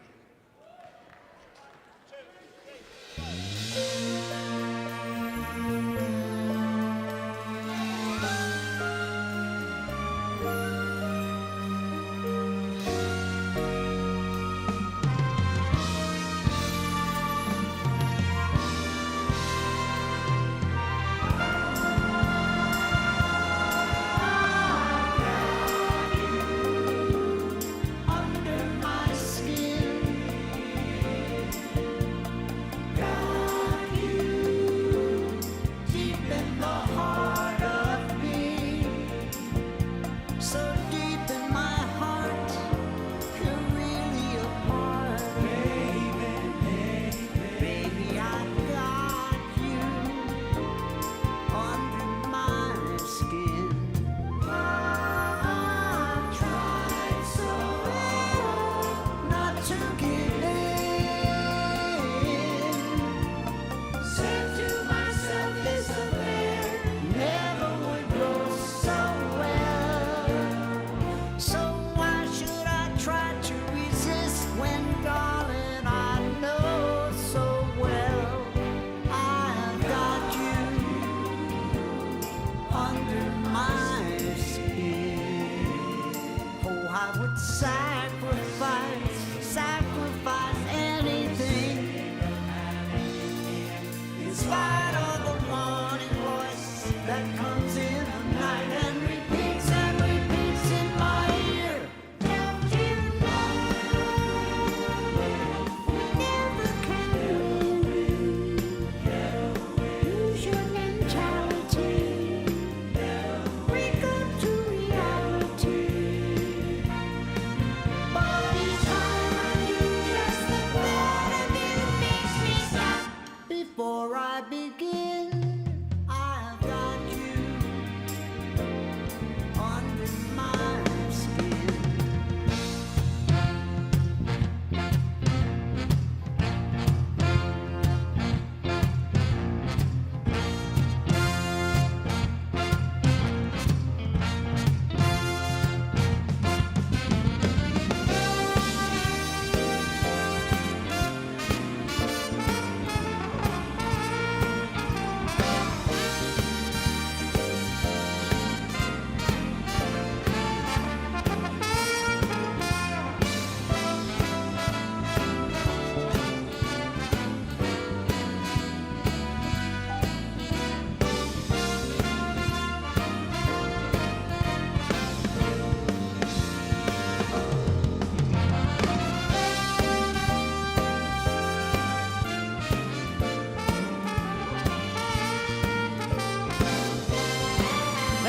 Before I begin, I've got you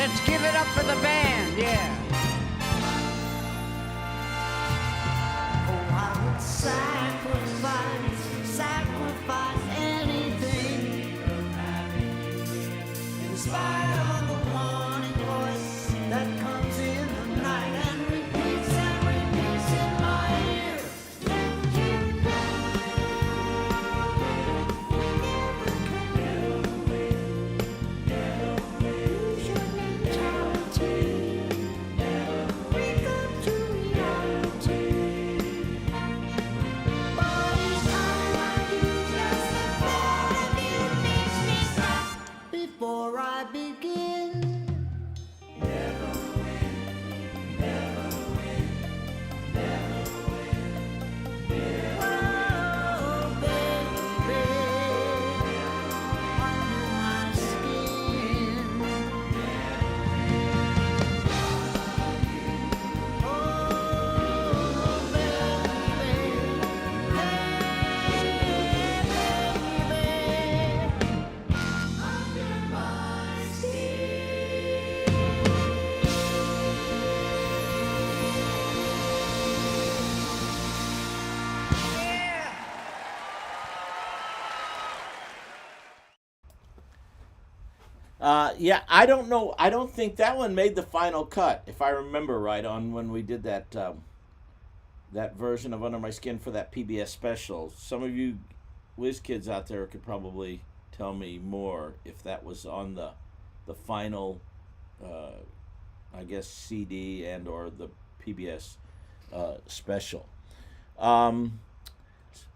let's give it up for the band, yeah. Oh, I would sacrifice anything in spite of the warning voice that comes in the night and repeats in my ear. Before I begin, never win, never win, never win, oh, baby, under my skin, oh, baby, under my skin. Yeah, I don't know. I don't think that one made the final cut, if I remember right, on when we did that that version of Under My Skin for that PBS special. Some of you whiz kids out there could probably tell me more if that was on the final, I guess, CD and or the PBS special.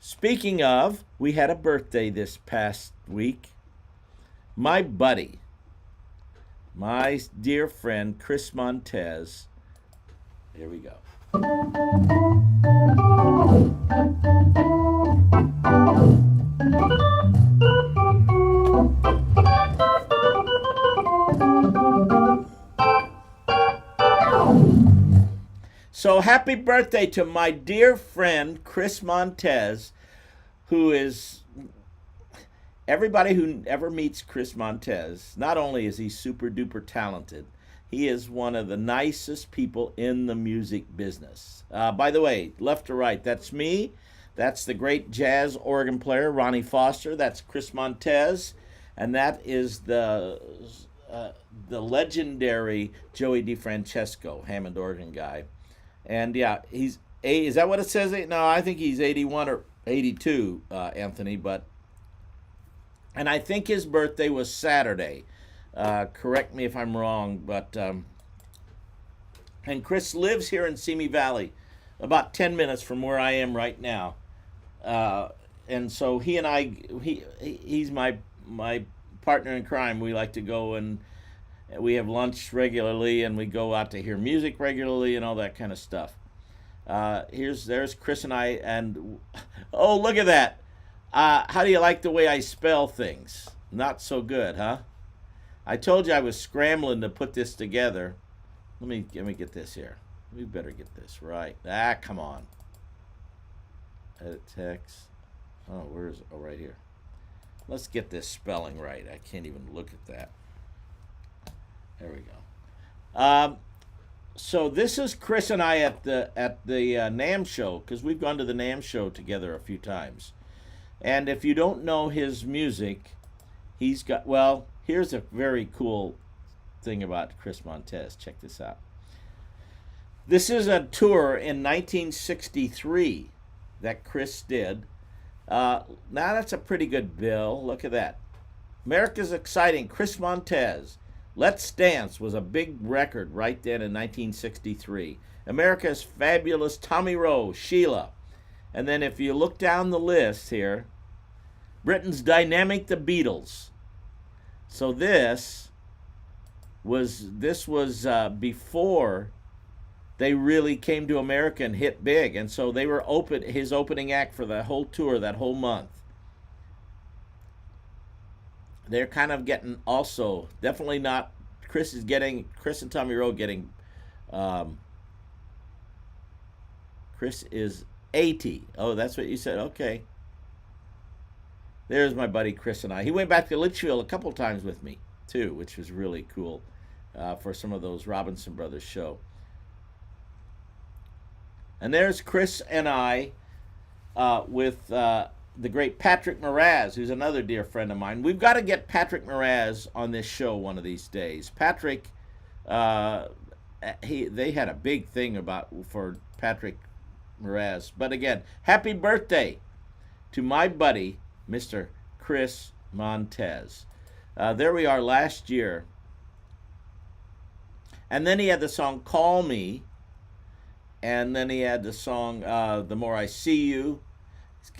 Speaking of, we had a birthday this past week. My buddy, my dear friend Chris Montez. Here we go. So happy birthday to my dear friend Chris Montez, who is... Everybody who ever meets Chris Montez, not only is he super duper talented, he is one of the nicest people in the music business. By the way, left to right, that's me. That's the great jazz organ player, Ronnie Foster. That's Chris Montez. And that is the legendary Joey DeFrancesco, Hammond organ guy. And yeah, is that what it says? No, I think he's 81 or 82, Anthony, but... And I think his birthday was Saturday. Correct me if I'm wrong, but... and Chris lives here in Simi Valley, about 10 minutes from where I am right now. And so he and I, he's my partner in crime. We like to go and we have lunch regularly, and we go out to hear music regularly and all that kind of stuff. There's Chris and I, and... Oh, look at that! How do you like the way I spell things? Not so good, huh? I told you I was scrambling to put this together. Let me get this here. We better get this right. Come on. Edit text. Oh, where is it? Oh, right here. Let's get this spelling right. I can't even look at that. There we go. So this is Chris and I at the NAMM show, because we've gone to the NAMM show together a few times. And if you don't know his music, he's got, well, here's a very cool thing about Chris Montez. Check this out. This is a tour in 1963 that Chris did. Now that's a pretty good bill. Look at that. America's Exciting, Chris Montez. Let's Dance was a big record right then in 1963. America's Fabulous, Tommy Roe, Sheila. And then if you look down the list here, Britain's Dynamic, the Beatles. So this was before they really came to America and hit big. And so they were his opening act for the whole tour, that whole month. They're kind of getting also, definitely not, Chris and Tommy Roe getting, Chris is 80. Oh, that's what you said. Okay. There's my buddy Chris and I. He went back to Litchfield a couple times with me, too, which was really cool. for some of those Robinson Brothers show. And there's Chris and I with the great Patrick Moraz, who's another dear friend of mine. We've got to get Patrick Moraz on this show one of these days. Patrick, they had a big thing for Patrick Moraz. But again, happy birthday to my buddy, Mr. Chris Montez. There we are last year. And then he had the song Call Me. And then he had the song The More I See You.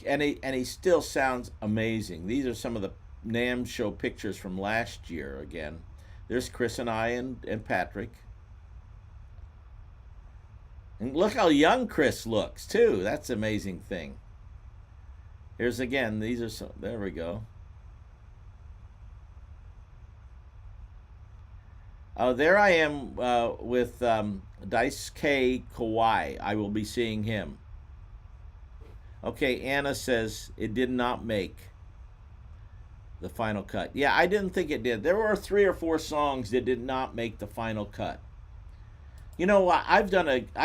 And he still sounds amazing. These are some of the NAMM show pictures from last year again. There's Chris and I and Patrick. And look how young Chris looks, too. That's an amazing thing. Here's again, these are some, there we go. There I am with Daisuke Kawai. I will be seeing him. Okay, Anna says it did not make the final cut. Yeah, I didn't think it did. There were 3 or 4 songs that did not make the final cut. You know, I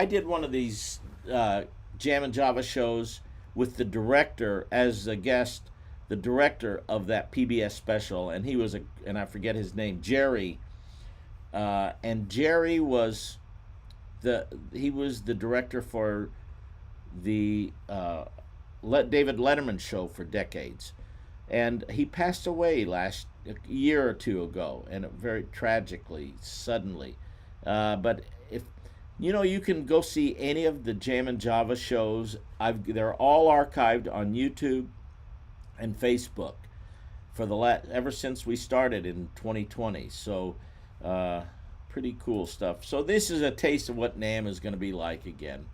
did one of these Jam and Java shows with the director as a guest, the director of that PBS special, and he was and I forget his name, Jerry. And Jerry was the director for the David Letterman show for decades, and he passed away a year or 2 ago, and very tragically, suddenly. But if you can go see any of the Jam and Java shows. They're all archived on YouTube and Facebook ever since we started in 2020. So. Pretty cool stuff. So this is a taste of what NAMM is going to be like again.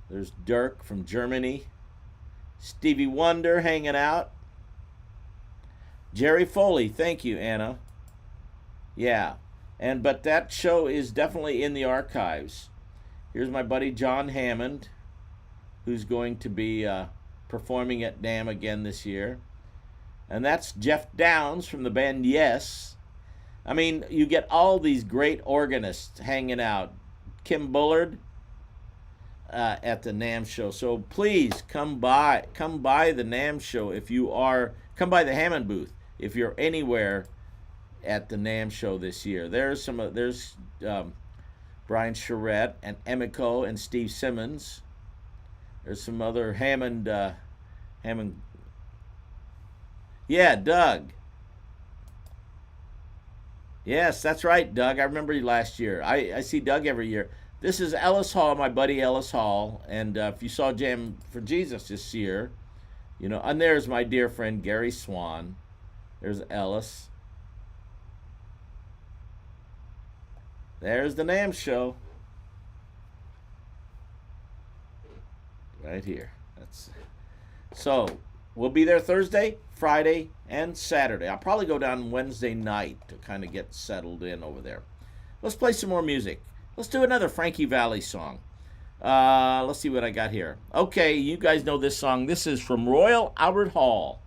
There's Dirk from Germany. Stevie Wonder hanging out. Jerry Foley, thank you, Anna. Yeah, but that show is definitely in the archives. Here's my buddy John Hammond, who's going to be performing at NAMM again this year. And that's Jeff Downs from the band Yes. I mean, you get all these great organists hanging out. Kim Bullard at the NAMM show. So please come by the NAMM show come by the Hammond booth if you're anywhere at the NAMM show this year. There's Brian Charette and Emiko and Steve Simmons. There's some other Hammond. Yeah, Doug. Yes, that's right, Doug. I remember you last year. I see Doug every year. This is Ellis Hall, my buddy Ellis Hall. And if you saw Jam for Jesus this year, and there's my dear friend Gary Swan. There's Ellis. There's the NAMM show. Right here. So we'll be there Thursday, Friday, and Saturday. I'll probably go down Wednesday night to kind of get settled in over there. Let's play some more music. Let's do another Frankie Valli song. Let's see what I got here. Okay, you guys know this song. This is from Royal Albert Hall.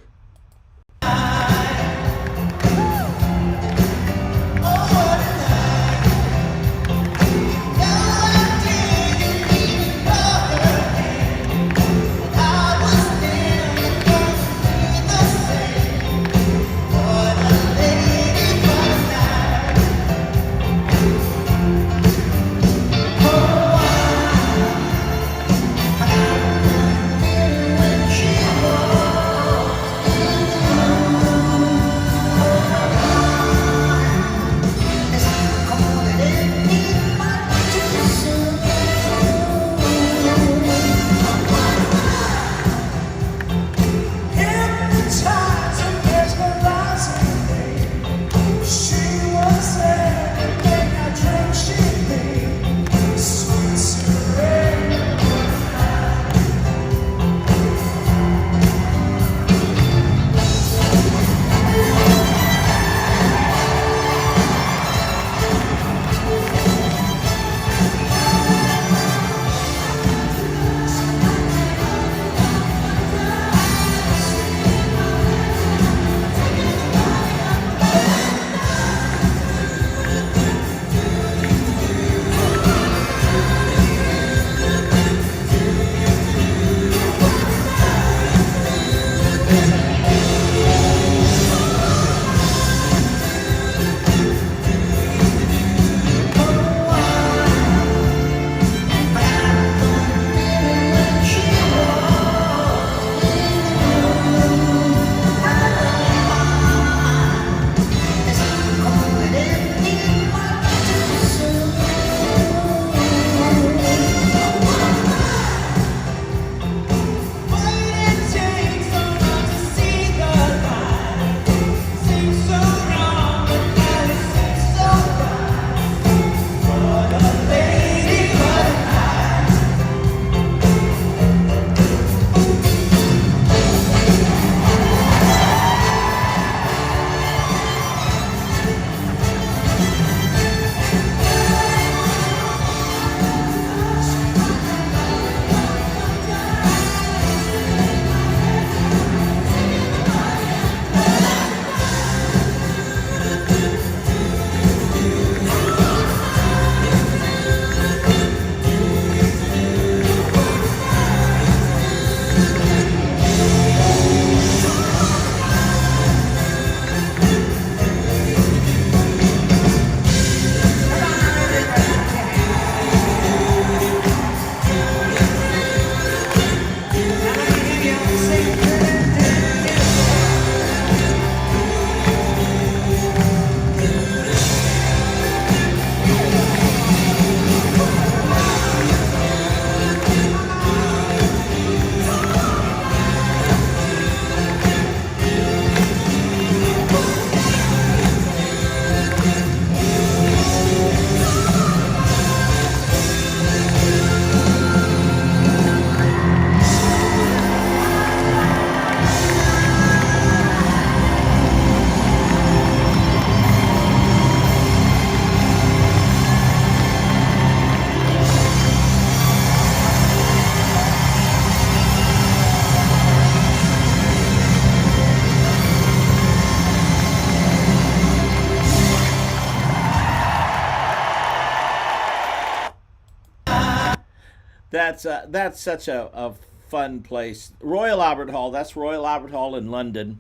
That's such a fun place. Royal Albert Hall. That's Royal Albert Hall in London,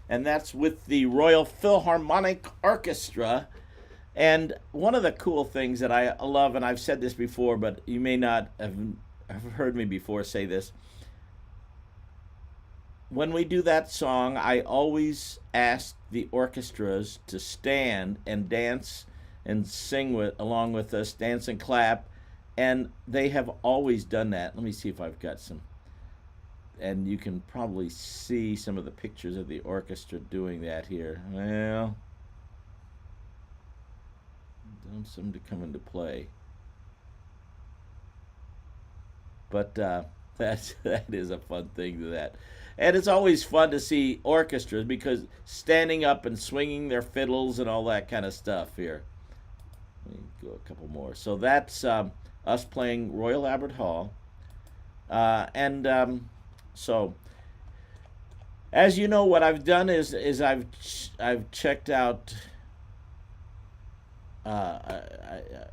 and that's with the Royal Philharmonic Orchestra. And one of the cool things that I love, and I've said this before, but you may not have heard me before say this. When we do that song, I always ask the orchestras to stand and dance and sing along with us, dance and clap, and they have always done that. Let me see if I've got some, and you can probably see some of the pictures of the orchestra doing that here. Well, don't seem to come into play, but that is a fun thing to that. And it's always fun to see orchestras because standing up and swinging their fiddles and all that kind of stuff here. Let me go a couple more. So that's us playing Royal Albert Hall. So as you know, what I've done is I've checked out,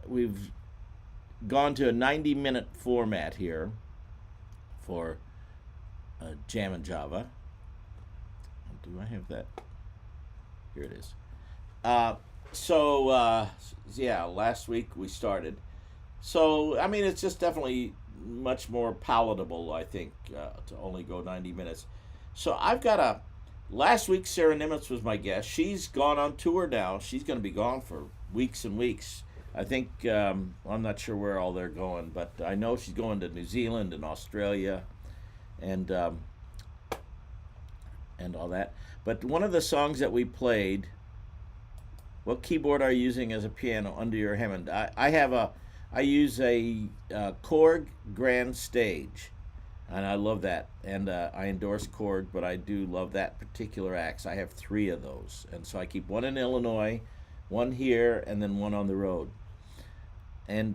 we've gone to a 90-minute format here for Jam and Java. Do I have that? Here it is. Yeah, last week we started. So, I mean, it's just definitely much more palatable, I think, to only go 90 minutes. So I've got last week Sarah Nimitz was my guest. She's gone on tour now. She's going to be gone for weeks and weeks. I think, I'm not sure where all they're going, but I know she's going to New Zealand and Australia and all that. But one of the songs that we played, what keyboard are you using as a piano under your Hammond? I use a Korg Grand Stage, and I love that. And I endorse Korg, but I do love that particular axe. I have 3 of those, and so I keep one in Illinois, one here, and then one on the road. And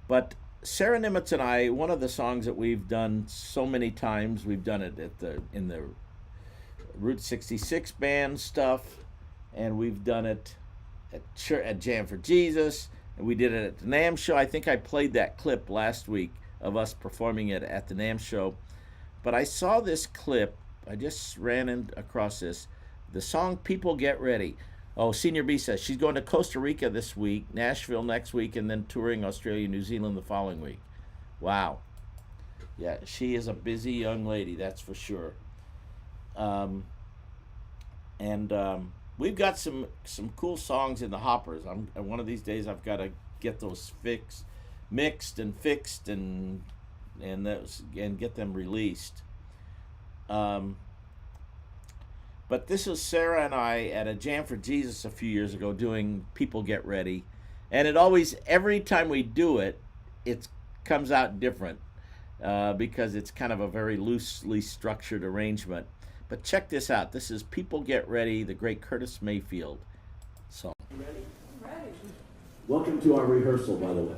but Sarah Nimitz and I, one of the songs that we've done so many times, we've done it in the Route 66 band stuff, and we've done it at Jam for Jesus, and we did it at the NAMM show. I think I played that clip last week of us performing it at the NAMM show. But I saw this clip, I just ran across this, the song People Get Ready. Oh, Senior B says she's going to Costa Rica this week, Nashville next week, and then touring Australia, New Zealand the following week. Wow. Yeah, she is a busy young lady, that's for sure. We've got some cool songs in the hoppers. One of these days I've got to get those mixed and fixed and get them released. But this is Sarah and I at a Jam for Jesus a few years ago doing People Get Ready. And it always, every time we do it, it comes out different because it's kind of a very loosely structured arrangement. But check this out. This is People Get Ready, the great Curtis Mayfield song. Ready? Ready. Welcome to our rehearsal, by the way.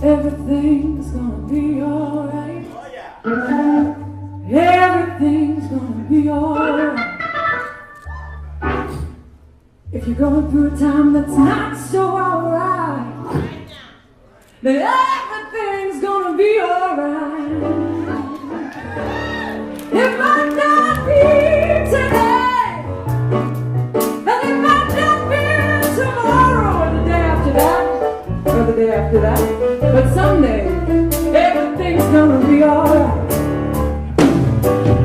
Everything's gonna be alright. Oh, yeah. Everything's gonna be alright. If you're going through a time that's not so alright, then everything's gonna be alright. It might not be today, and it might not be tomorrow, or the day after that, or the day after that. But someday, everything's gonna be alright.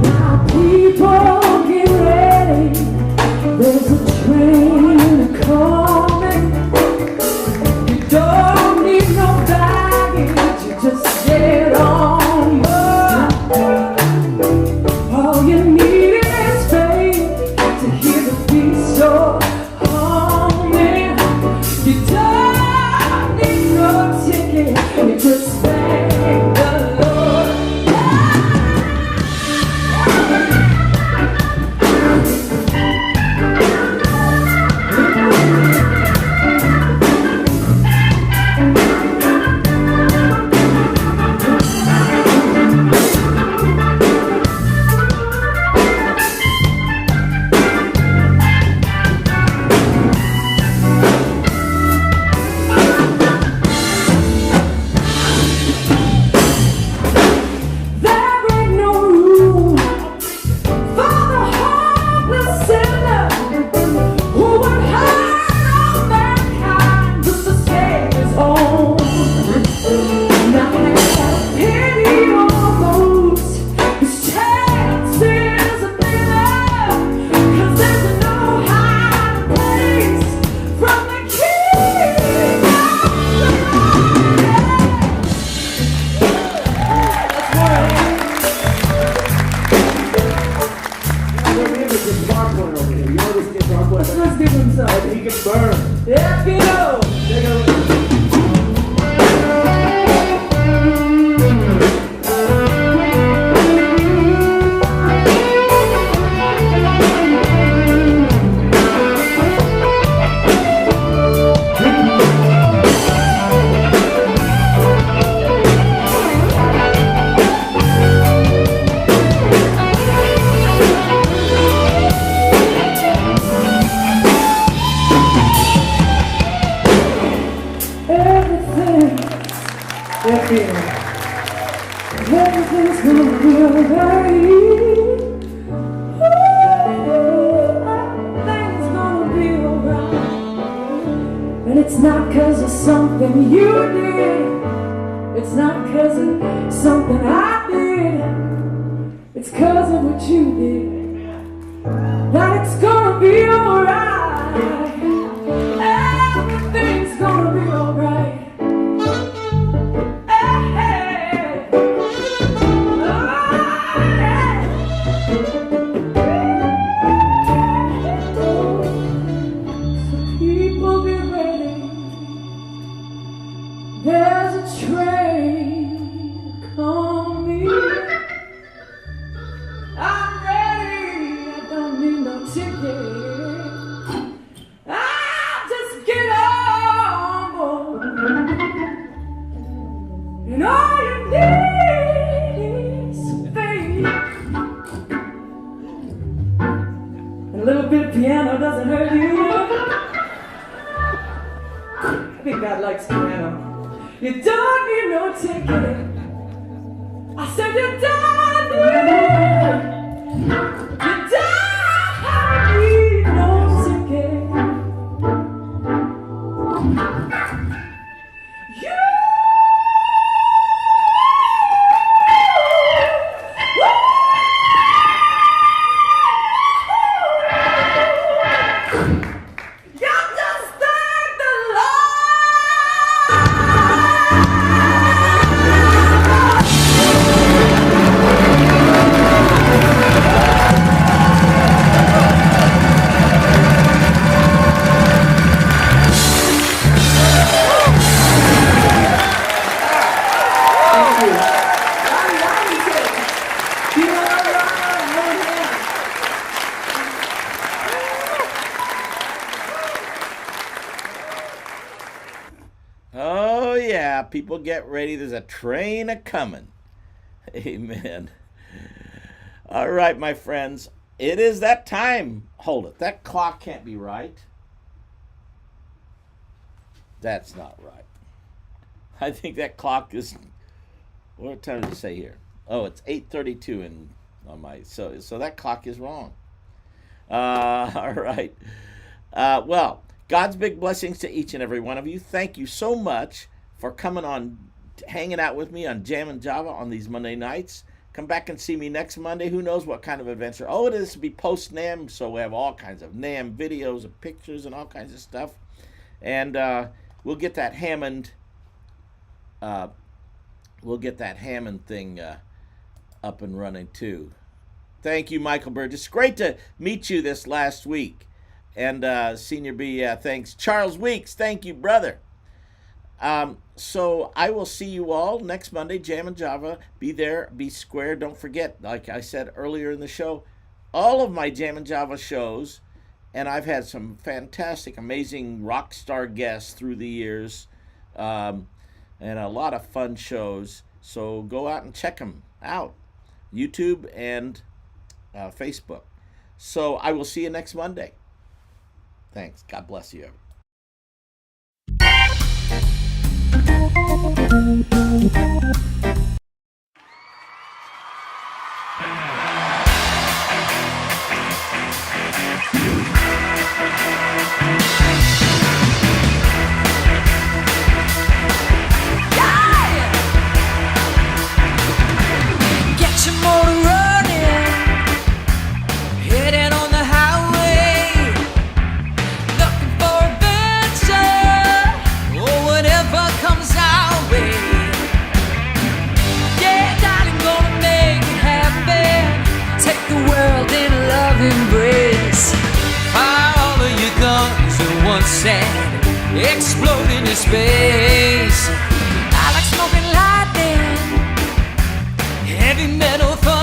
Now people get ready, there's a train coming. You don't need no baggage, you just get on board. All burn. Yeah, you know. Take it away. Everything's gonna be alright. Everything's gonna be alright. And it's not 'cause of something you did. It's not 'cause of something I did. It's 'cause of what you did. That it's gonna be alright. Everything's gonna be alright. There's a train coming. I'm ready. I don't need no ticket. I'll just get on board. And all you need is faith. A little bit of piano doesn't hurt you. I think God likes piano. You don't need no ticket. I said you don't need no ticket. Oh, yeah, people get ready. There's a train a-coming. Amen. All right, my friends. It is that time. Hold it. That clock can't be right. That's not right. I think that clock is... What time does it say here? Oh, it's 8:32 on my... So that clock is wrong. All right. Well... God's big blessings to each and every one of you. Thank you so much for coming on, hanging out with me on Jammin' Java on these Monday nights. Come back and see me next Monday. Who knows what kind of adventure. Oh, it is to be post-NAMM, so we have all kinds of NAMM videos and pictures and all kinds of stuff. And we'll get that Hammond, thing up and running too. Thank you, Michael Burgess. Great to meet you this last week. And Senior B, thanks. Charles Weeks, thank you, brother. So I will see you all next Monday, Jammin' Java. Be there, be square. Don't forget, like I said earlier in the show, all of my Jammin' Java shows, and I've had some fantastic, amazing rock star guests through the years, and a lot of fun shows. So go out and check them out, YouTube and Facebook. So I will see you next Monday. Thanks. God bless you. Get your motor running, heading on the highway, looking for adventure, or whatever comes our way. Yeah, darling, gonna make it happen. Take the world in a love embrace. Fire all of your guns sand, exploding in space. I like smoking lightning, heavy metal thunder.